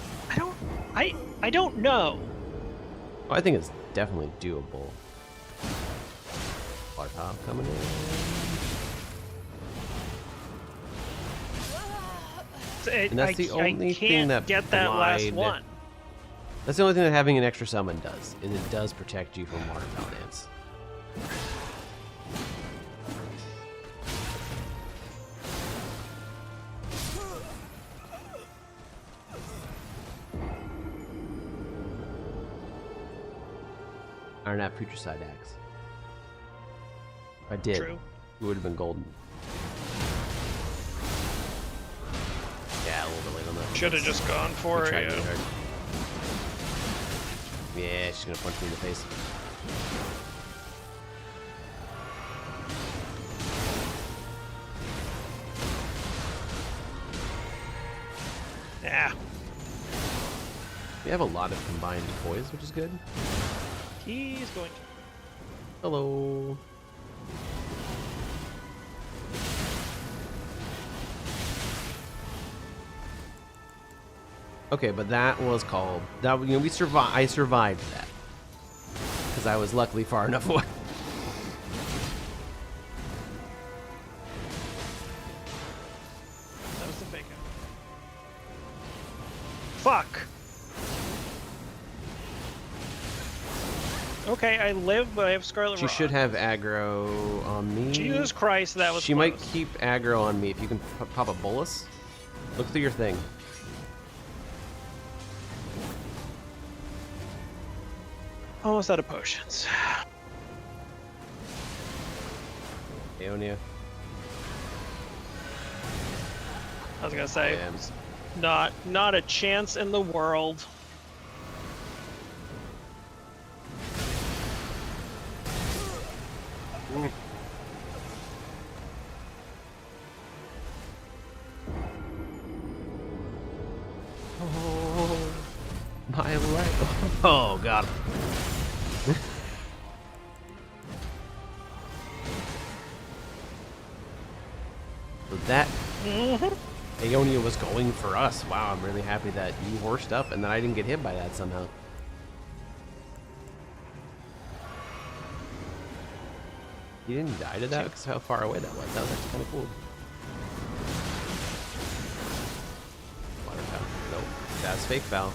I don't know. Oh, I think it's definitely doable. Waterfowl coming in. And that's the only I thing can't that get that last one. That's the only thing that having an extra summon does, and it does protect you from Waterfowl Dance. I don't have Future Side Axe. If I did, True. it would have been golden. Yeah, a little bit late on that. Should have just gone for We it. tried Yeah. really hard. Yeah, she's gonna punch me in the face. Yeah. We have a lot of combined poise, which is good. He's going to. Hello. Okay, but that was called that. You know, we survived. I survived that because I was luckily far enough away. That was the fake out. Fuck. Okay, I live, but I have Scarlet She Rot. should have aggro on me. Jesus Christ, that was She close. might keep aggro on me if you can pop a bolus. Look through your thing. Almost out of potions. Aeonia. I was gonna say, Yeah. not a chance in the world. Oh, my leg. Oh, God. So that Aeonia was going for us. Wow, I'm really happy that you horsed up and that I didn't get hit by that somehow. You didn't die to that because how far away that was. That was actually kind of cool. Waterfowl. Nope. That's fake foul.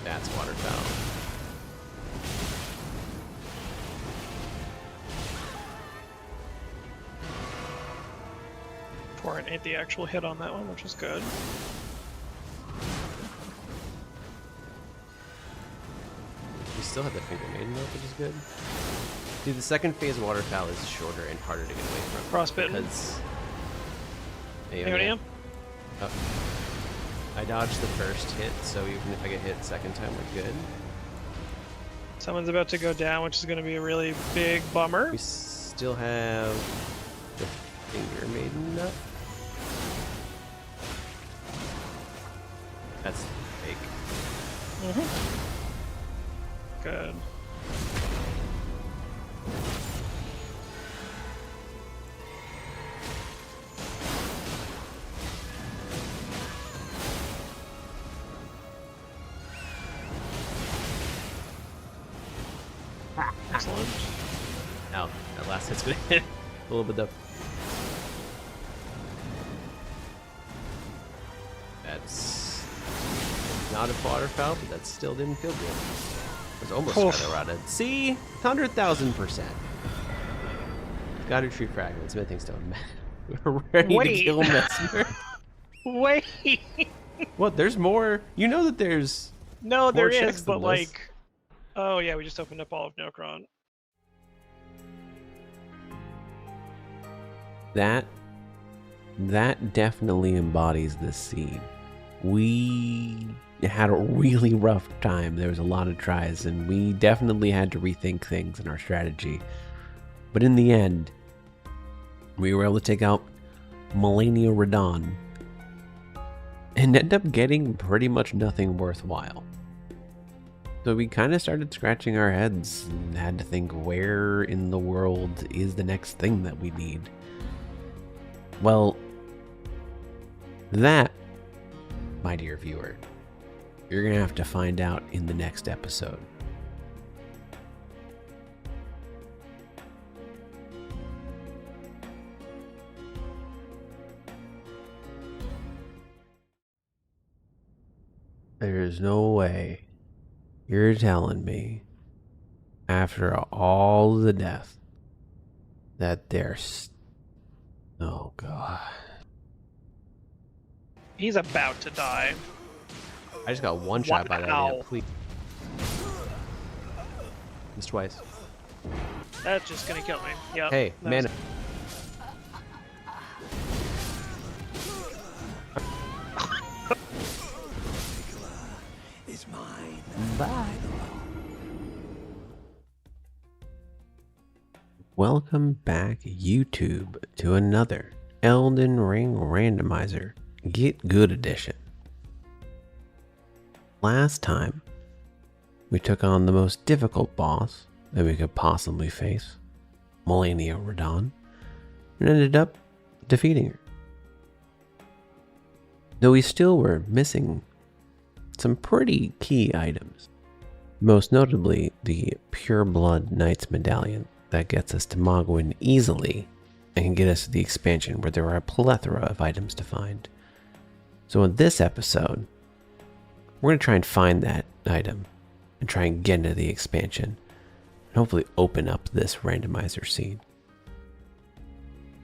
That's waterfowl. Torrent ate the actual hit on that one, which is good. We still have the Finger Maiden though, which is good. Dude, the second phase waterfowl is shorter and harder to get away from. Frostbitten. Because Aeonia? Oh. I dodged the first hit, so even if I get hit second time, we're good. Someone's about to go down, which is going to be a really big bummer. We still have the Finger Maiden up. That's fake. Good. Excellent. Now, that last hit's gonna hit a little bit up. That's not a waterfowl, but that still didn't feel good. It was almost Oof. Scarlet Rotted. See? 100,000%. Scattered Tree Fragment, Smithing Stone. We're ready to Wait. kill Mesmer. Wait! What? There's more. You know that there's No, there more is, checks but than this. like, oh yeah, we just opened up all of Nokron. That definitely embodies this scene. We had a really rough time. There was a lot of tries, and we definitely had to rethink things in our strategy. But in the end, we were able to take out Melania Radon and end up getting pretty much nothing worthwhile. So we kind of started scratching our heads and had to think, where in the world is the next thing that we need? Well, that, my dear viewer, you're going to have to find out in the next episode. There's no way you're telling me, after all the death, that there's... Oh, God. He's about to die. I just got one shot by that Wow. man. Please. Missed twice. That's just gonna kill me. Yep. Hey, that man. was- Welcome back, YouTube, to another Elden Ring Randomizer Get Good Edition. Last time, we took on the most difficult boss that we could possibly face, Melania Radon, and ended up defeating her. Though we still were missing some pretty key items, most notably the Pure Blood Knight's Medallion that gets us to Mogwin easily and can get us to the expansion where there are a plethora of items to find. So in this episode, we're going to try and find that item and try and get into the expansion and hopefully open up this randomizer scene.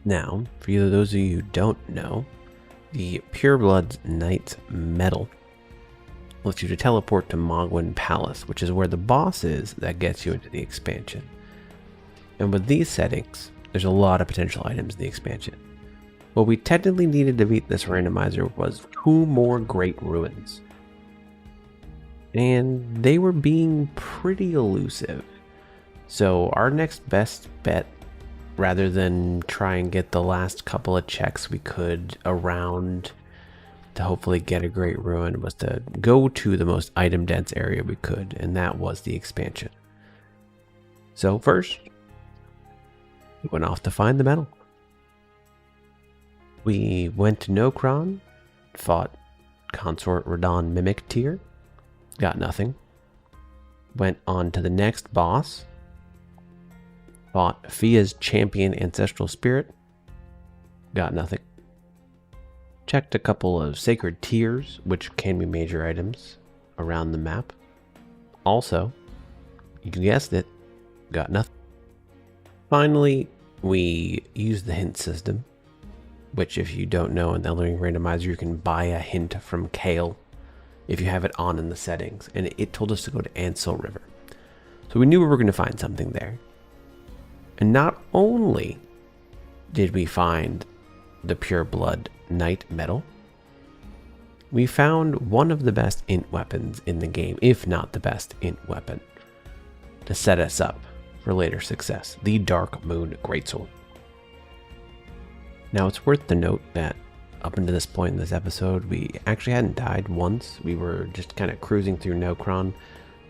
Now, for you, those of you who don't know, the Pure Blood Knight's Medal lets you to teleport to Mogwin Palace, which is where the boss is that gets you into the expansion. And with these settings, there's a lot of potential items in the expansion. What we technically needed to beat this randomizer was 2 more Great Ruins. And they were being pretty elusive. So our next best bet, rather than try and get the last couple of checks we could around to hopefully get a Great Ruin, was to go to the most item dense area we could, and that was the expansion. So first, we went off to find the medal. We went to Nokron, fought Consort Radon Mimic Tier, got nothing. Went on to the next boss, fought Fia's Champion Ancestral Spirit, got nothing. Checked a couple of Sacred Tiers, which can be major items around the map. Also, you guessed it, got nothing. Finally, we used the hint system, which, if you don't know, in the Elden Ring Randomizer, you can buy a hint from Kale if you have it on in the settings, and it told us to go to Ansel River. So we knew we were going to find something there. And not only did we find the Pure Blood Knight Medal, we found one of the best int weapons in the game, if not the best int weapon, to set us up for later success, the Dark Moon Greatsword. Now, it's worth to note that up until this point in this episode, we actually hadn't died once. We were just kind of cruising through Nokron.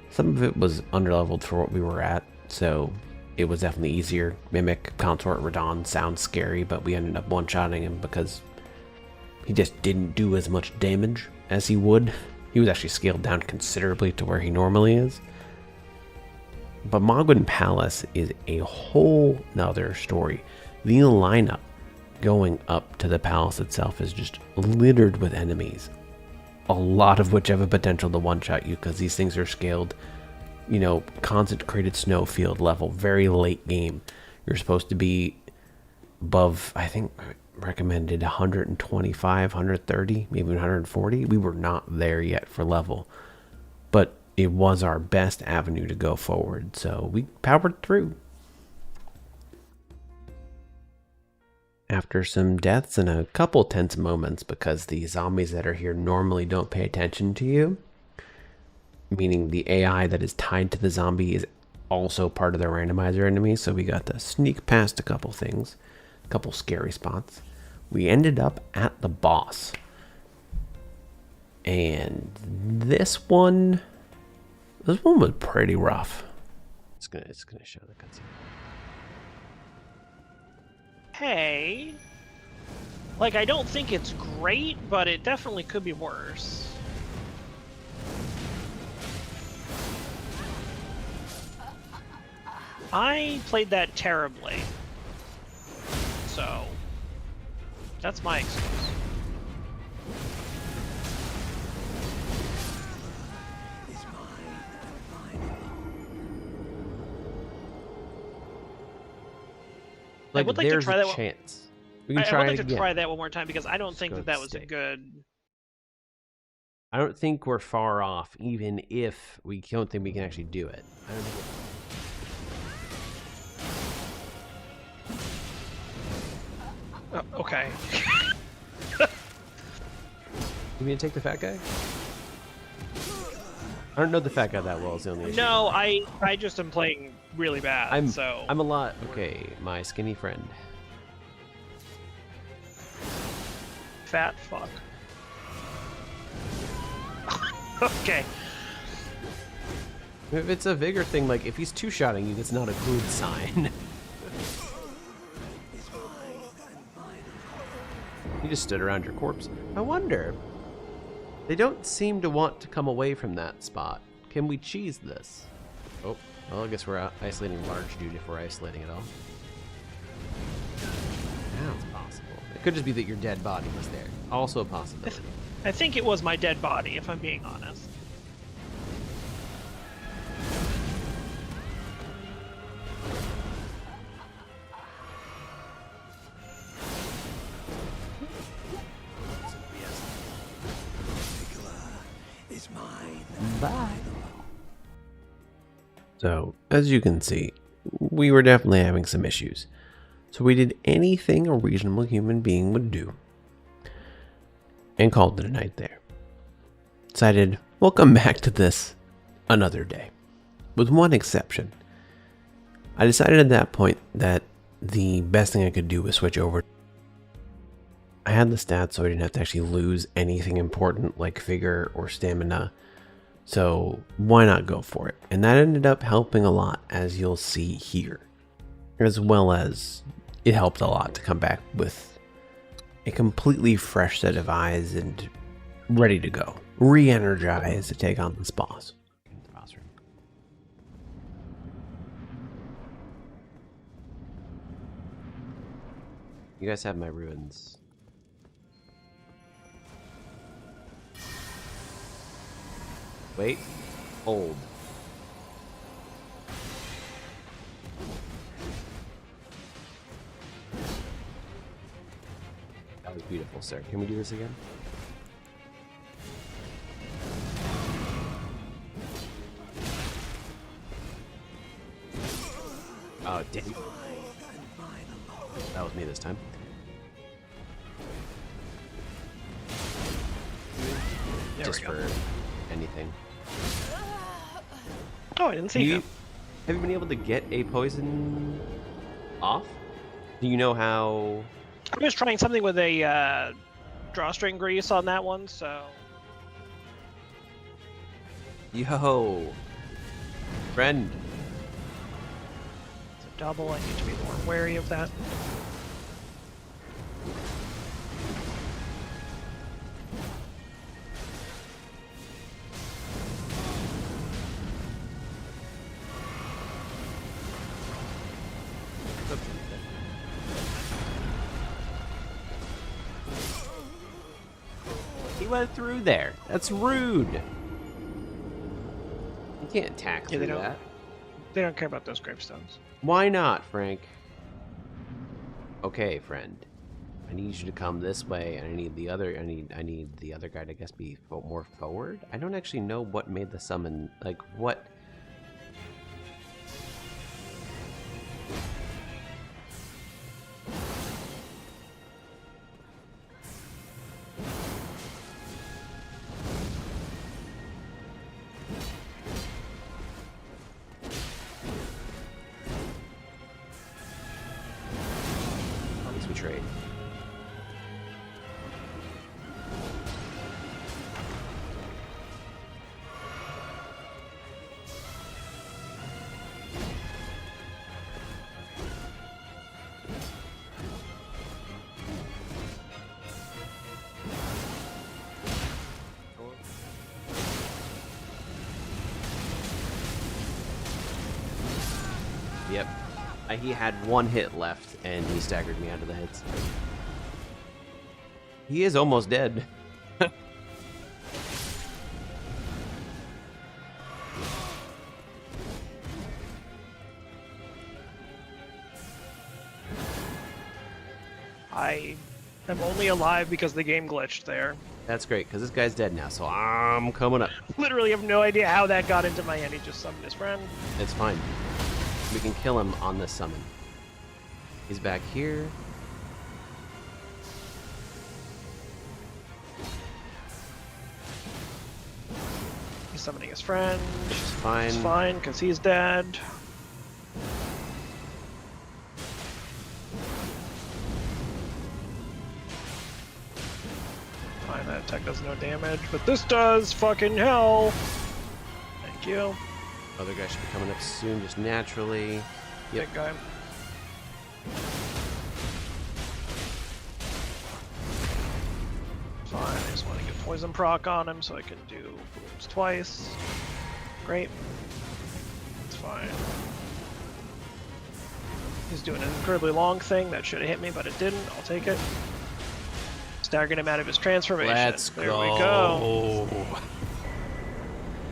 Some of it was underleveled for what we were at, so it was definitely easier. Mimic Consort Radon sounds scary, but we ended up one-shotting him because he just didn't do as much damage as he would. He was actually scaled down considerably to where he normally is. But Mogwin Palace is a whole nother story. The lineup going up to the palace itself is just littered with enemies, a lot of which have a potential to one-shot you because these things are scaled, you know, concentrated snowfield level, very late game. You're supposed to be above, I think, recommended 125, 130, maybe 140. We were not there yet for level, but it was our best avenue to go forward, so we powered through. After some deaths and a couple tense moments because the zombies that are here normally don't pay attention to you, meaning the AI that is tied to the zombie is also part of the randomizer enemy, so we got to sneak past a couple things, a couple scary spots. We ended up at the boss. And this one was pretty rough. It's gonna show the cutscene. Hey. Like, I don't think it's great, but it definitely could be worse. I played that terribly. So, that's my excuse. Like, I would like to there's try a that chance. We can I try would it like to again. try that one more time because I don't think go that was a stick. good. I don't think we're far off, even if we don't think we can actually do it. I don't think Okay. You mean to take the fat guy? I don't know the fat guy that well. Is the only issue. No, I just am playing really bad. I'm a lot. Okay, my skinny friend. Fat fuck. Okay. If it's a vigor thing, like if he's two-shotting you, that's not a good sign. You just stood around your corpse. I wonder. They don't seem to want to come away from that spot. Can we cheese this? Oh, well, I guess we're isolating large dude if we're isolating it all. Now it's possible. It could just be that your dead body was there. Also a possibility. I think it was my dead body, if I'm being honest. Bye. So, as you can see, we were definitely having some issues. So we did anything a reasonable human being would do and called it a night there. Decided, we'll come back to this another day. With one exception. I decided at that point that the best thing I could do was switch over. I had the stats so I didn't have to actually lose anything important like vigor or stamina. So why not go for it? And that ended up helping a lot, as you'll see here. As well as it helped a lot to come back with a completely fresh set of eyes and ready to go. Re-energized to take on this boss. You guys have my ruins. Wait. Hold. That was beautiful, sir. Can we do this again? Oh, damn. That was me this time. There Just we go. for anything. Oh, I didn't see you. Have you been able to get a poison off? Do you know how? I was trying something with a drawstring grease on that one, so. Yo, friend. It's a double. I need to be more wary of that. He went through there. That's rude. You can't attack Yeah, they through don't. that. They don't care about those gravestones. Why not, Frank? Okay, friend. I need you to come this way, and I need the other. I need the other guy to, I guess, be more forward. I don't actually know what made the summon. Like what. At least we trade. Yep. He had one hit left, and he staggered me out of the hits. He is almost dead. I am only alive because the game glitched there. That's great, because this guy's dead now, so I'm coming up. Literally have no idea how that got into my hand. He just summoned his friend. It's fine. We can kill him on this summon. He's back here. He's summoning his friend. Which is fine. It's fine, because he's dead. Fine, that attack does no damage, but this does fucking hell. Thank you. Other guy should be coming up soon, just naturally. Yep. Big guy. Fine, I just want to get poison proc on him so I can do booms twice. Great. It's fine. He's doing an incredibly long thing that should have hit me, but it didn't. I'll take it. Staggered him out of his transformation. Let's there go. we go.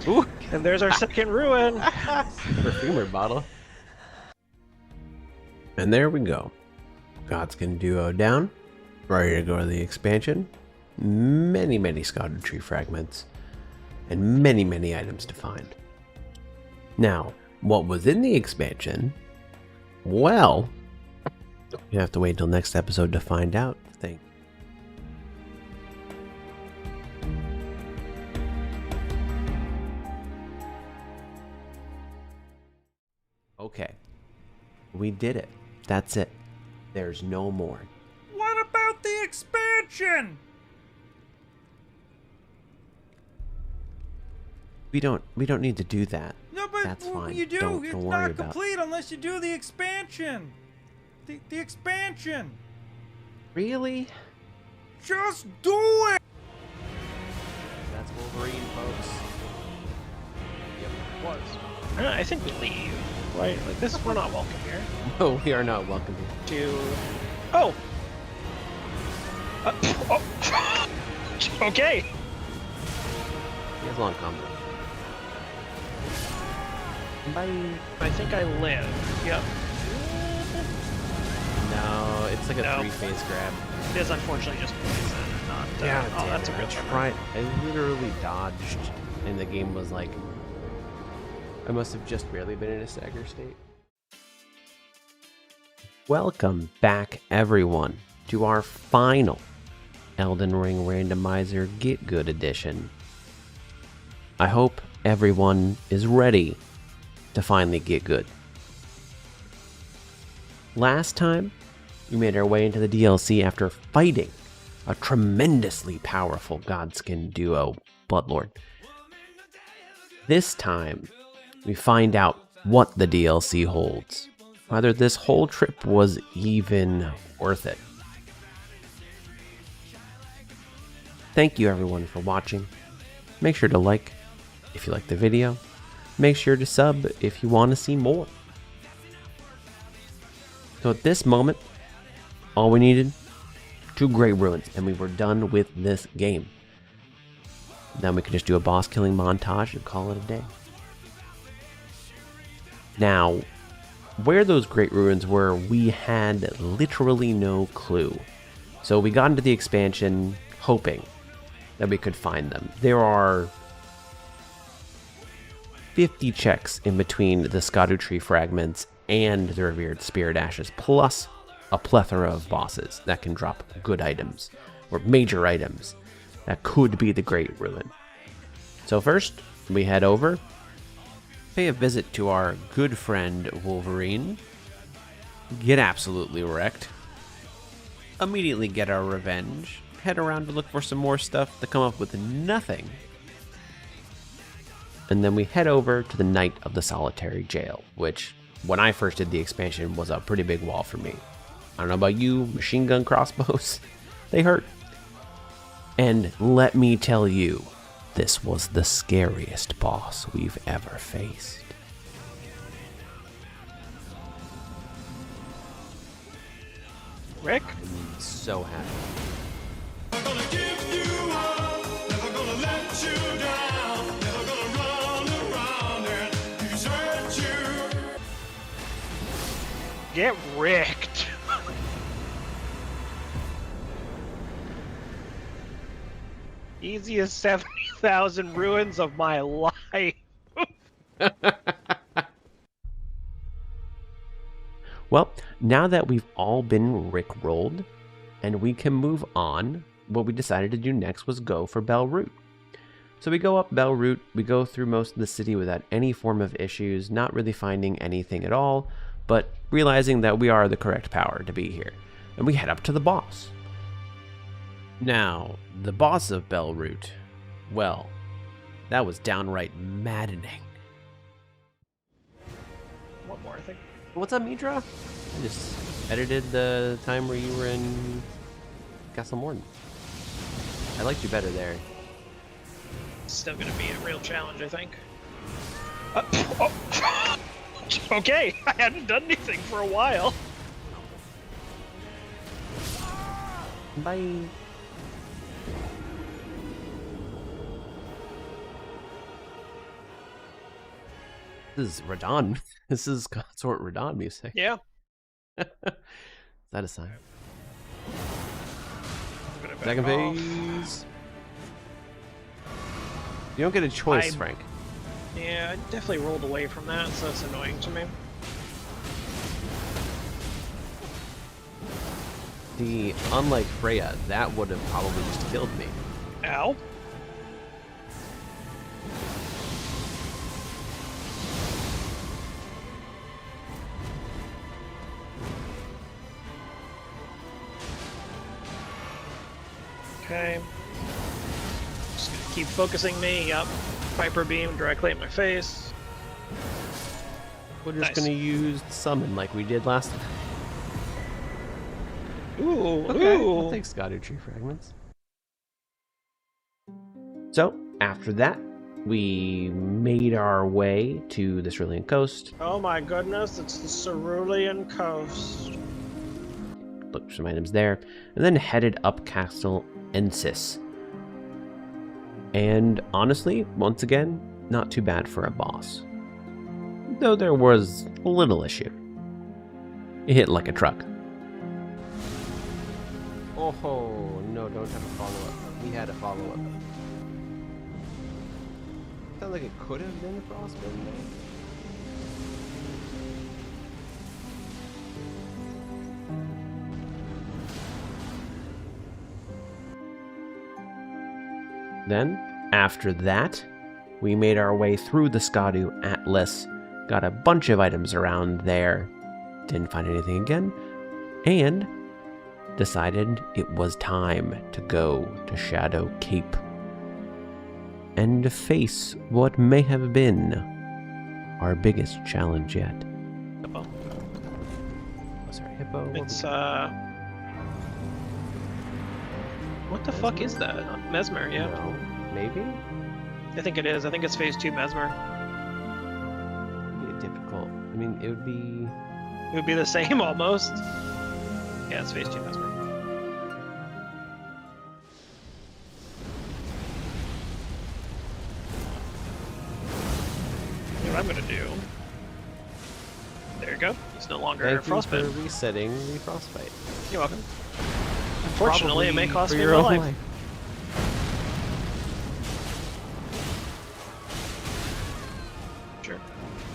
Ooh. And there's our second ruin. Perfumer bottle. And there we go. Godskin Duo down. Ready to go to the expansion. Many, many scattered tree fragments. And many, many items to find. Now, what was in the expansion? Well, you have to wait until next episode to find out. Thank you. Okay. We did it. That's it. There's no more. What about the expansion? We don't need to do that. No, but That's fine. you do. Don't It's worry not about it. complete unless you do the expansion. The expansion. Really? Just do it. That's Wolverine, folks. Was. I think we leave, right? Like this, we're not welcome here. No, we are not welcome here. To. Oh. Oh. Okay. He has long combo. Bye. I think I live. Yep. No, it's like a No. three-phase grab. It is unfortunately just poison, not. Oh, that's a good one. Right. I literally dodged, and the game was like, I must have just barely been in a stagger state. Welcome back, everyone, to our final Elden Ring Randomizer Get Good edition. I hope everyone is ready to finally get good. Last time, we made our way into the DLC after fighting a tremendously powerful Godskin duo, Bloodlord. This time, we find out what the DLC holds, whether this whole trip was even worth it. Thank you everyone for watching. Make sure to like if you like the video. Make sure to sub if you want to see more. So at this moment, all we needed, 2 Great Ruins, and we were done with this game. Then we could just do a boss killing montage and call it a day. Now, where those Great Ruins were, we had literally no clue. So we got into the expansion hoping that we could find them. There are 50 checks in between the Skadu tree fragments and the revered spirit ashes, plus a plethora of bosses that can drop good items, or major items, that could be the Great Ruin. So first, we head over, pay a visit to our good friend Wolverine, get absolutely wrecked, immediately get our revenge, head around to look for some more stuff to come up with nothing, and then we head over to the Night of the Solitary Jail, which, when I first did the expansion, was a pretty big wall for me. I don't know about you, machine gun crossbows, they hurt. And let me tell you, this was the scariest boss we've ever faced. Rick? I'm so happy. Never gonna give you up, never gonna let you down, never gonna run around and desert you. Get wrecked. Easiest 70,000 ruins of my life. Well, now that we've all been Rick-rolled and we can move on, what we decided to do next was go for Bell Route. So we go up Bell Route, we go through most of the city without any form of issues, not really finding anything at all, but realizing that we are the correct power to be here. And we head up to the boss. Now, the boss of Bell Route, well, that was downright maddening. One more thing. What's up, Midra? I just edited the time where you were in Castle Morton. I liked you better there. Still gonna be a real challenge, I think. Okay, I hadn't done anything for a while. Bye. This is Radon. This is Consort Radon music. Yeah. Is that a sign? I'm gonna back Second off. phase. You don't get a choice, Frank. Yeah, I definitely rolled away from that, so that's annoying to me. Unlike Freya, that would have probably just killed me. Ow. Okay. Just gonna keep focusing me up. Viper beam directly in my face. We're just Nice. gonna use summon like we did last time. Ooh, Okay, ooh. I'll take Scotty Tree Fragments. So, after that, we made our way to the Cerulean Coast. Oh my goodness, it's the Cerulean Coast. Looked for some items there, and then headed up Castle Ensis. And honestly, once again, not too bad for a boss. Though there was a little issue. It hit like a truck. Oh, no, don't have a follow-up. We had a follow-up. Sounds like it could have been Frostbite, though. Then, after that, we made our way through the Skadu Atlas, got a bunch of items around there, didn't find anything again, and decided it was time to go to Shadow Cape and face what may have been our biggest challenge yet. Hippo. Oh, sorry, Hippo. It's, what the fuck is that? Mesmer, yeah. No, maybe? I think it is. I think it's phase 2 Mesmer. It'd be difficult. I mean, it would be... It would be the same almost. Yeah, it's phase 2 Mesmer. What I'm gonna do. There you go. It's no longer Thank you frostbite. for resetting the Frostbite. You're welcome. Unfortunately, it may Probably cost for me your my own life. Sure.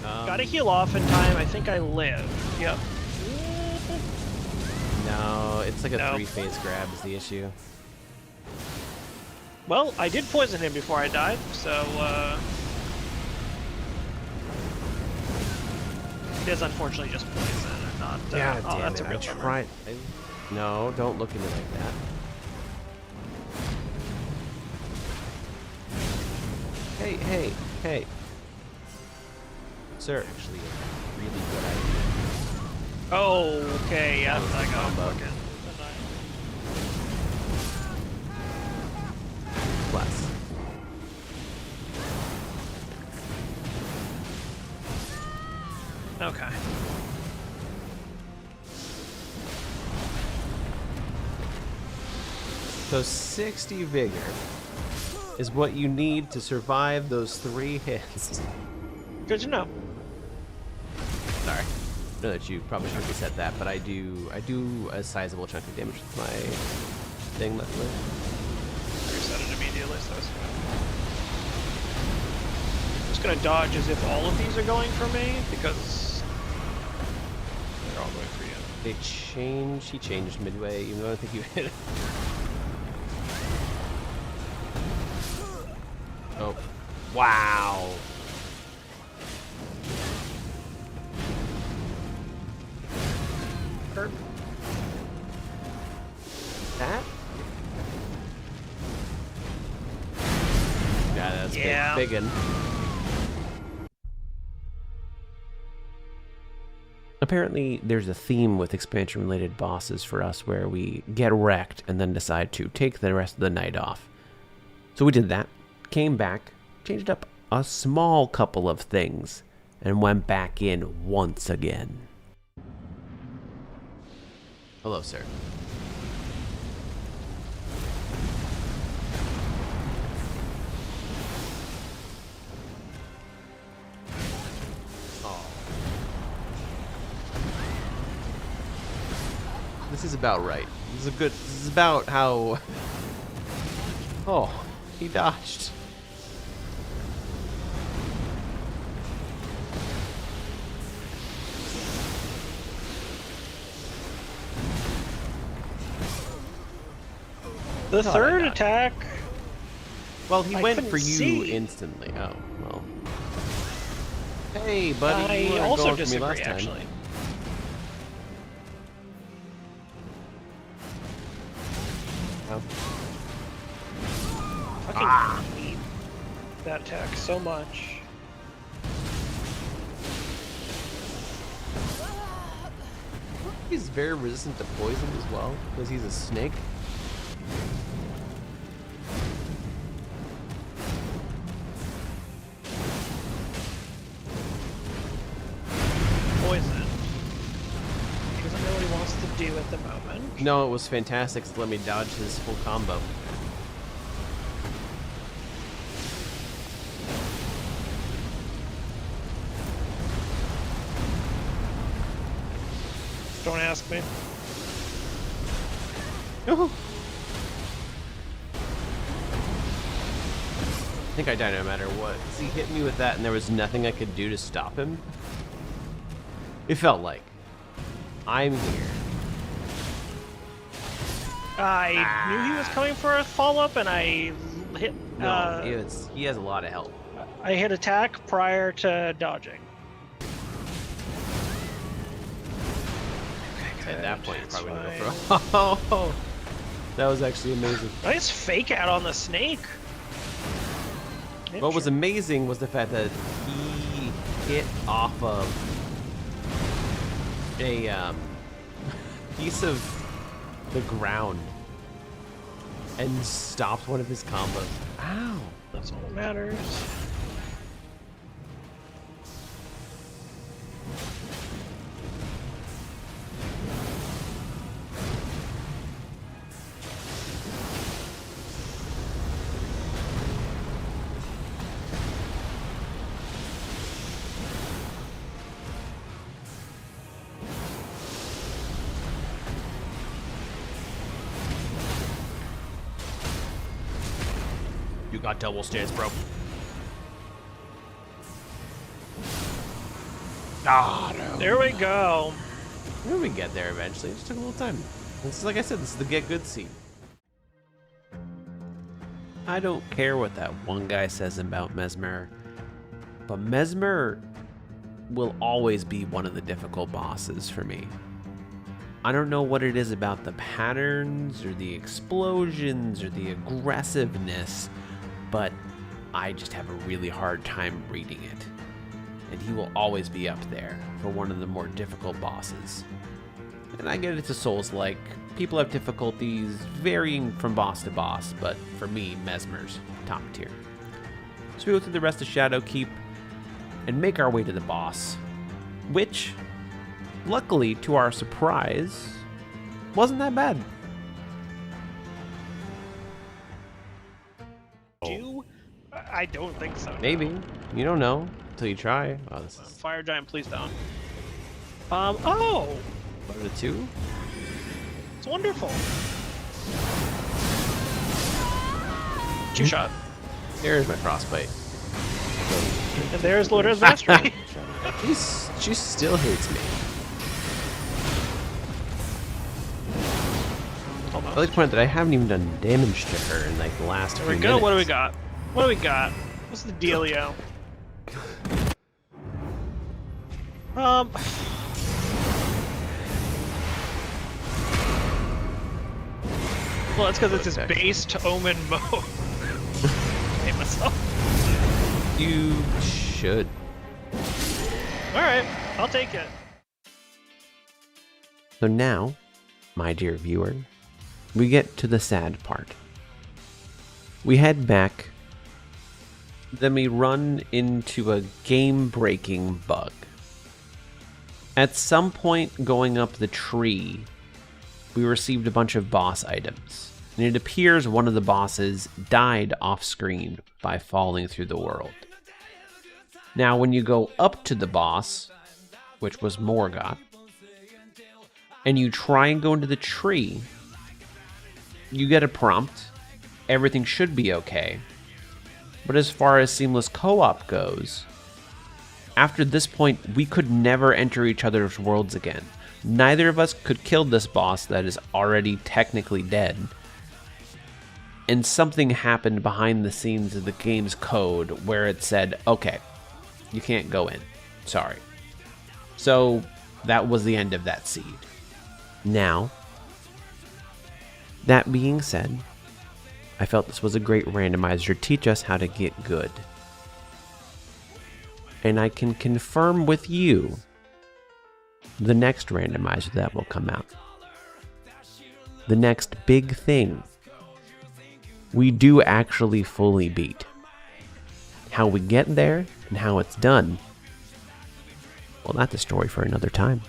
Gotta heal off in time. I think I live. Yep. No, it's like a Nope. 3-phase grab is the issue. Well, I did poison him before I died, so it is unfortunately just poison and not. God oh, damn that's it! a I real bummer. tried. No, don't look at me like that. Hey! Sir, actually, a really good idea. Oh, okay. Yeah, I got combo. fucking. Plus. Okay. So 60 vigor is what you need to survive those 3 hits. Good to know. Sorry. I know that you probably shouldn't have said that, but I do a sizable chunk of damage with my thing left with. Reset it immediately, so it's fine. I'm just gonna dodge as if all of these are going for me, because they're all going for you. He changed midway, even though I don't think you hit it. Oh. Wow. Hurt. That? Yeah, that's Yeah. big. Biggin. Apparently, there's a theme with expansion-related bosses for us where we get wrecked and then decide to take the rest of the night off. So we did that, came back, changed up a small couple of things, and went back in once again. Hello, sir. This is about right. This is about how... Oh, he dodged. The thought I third died. attack. Well, he I went couldn't for you see. instantly. Oh, well. Hey, buddy, you I weren't also going for me disagree, last time. actually. Oh. Fucking hate that attack so much. He's very resistant to poison as well, because he's a snake. Poison. He doesn't know what he wants to do at the moment. No, it was fantastic to let me dodge his full combo. Don't ask me. I think I died no matter what. 'Cause he hit me with that and there was nothing I could do to stop him. It felt like I'm here. I knew he was coming for a follow-up, and I hit. No, he has a lot of help. I hit attack prior to dodging. At that point, you're That's probably gonna fine. go for. Oh, that was actually amazing. Nice fake out on the snake. What was amazing was the fact that he hit off of a piece of the ground and stopped one of his combos. Ow! That's all that matters. You got double stance, bro. Ah, no. There we go. We get there eventually. It just took a little time. This is, like I said, this is the get good scene. I don't care what that one guy says about Mesmer, but Mesmer will always be one of the difficult bosses for me. I don't know what it is about the patterns or the explosions or the aggressiveness, but I just have a really hard time reading it. And he will always be up there for one of the more difficult bosses. And I get it's a Souls-like. People have difficulties varying from boss to boss, but for me, Mesmer's top tier. So we go through the rest of Shadowkeep and make our way to the boss, which, luckily to our surprise, wasn't that bad. I don't think so. Maybe. You don't know until you try. Oh, this is... Fire Giant, please don't. Oh! What are the two? It's wonderful. Two-shot. Here's my frostbite. And there's Lorda's Mastery. She still hates me. Almost. I like to point out that I haven't even done damage to her in like the last There few we go. minutes. What do we got? What do we got? What's the dealio? Well, that's because it's his base to Omen mode. I hate myself. You should. Alright, I'll take it. So now, my dear viewer, we get to the sad part. We head back, then we run into a game-breaking bug. At some point going up the tree, we received a bunch of boss items, and it appears one of the bosses died off-screen by falling through the world. Now, when you go up to the boss, which was Morgoth, and you try and go into the tree, you get a prompt. Everything should be okay. But as far as seamless co-op goes, after this point, we could never enter each other's worlds again. Neither of us could kill this boss that is already technically dead. And something happened behind the scenes of the game's code where it said, okay, you can't go in. Sorry. So that was the end of that seed. Now, that being said, I felt this was a great randomizer to teach us how to get good. And I can confirm with you the next randomizer that will come out. The next big thing we do actually fully beat. How we get there and how it's done, well, that's a story for another time.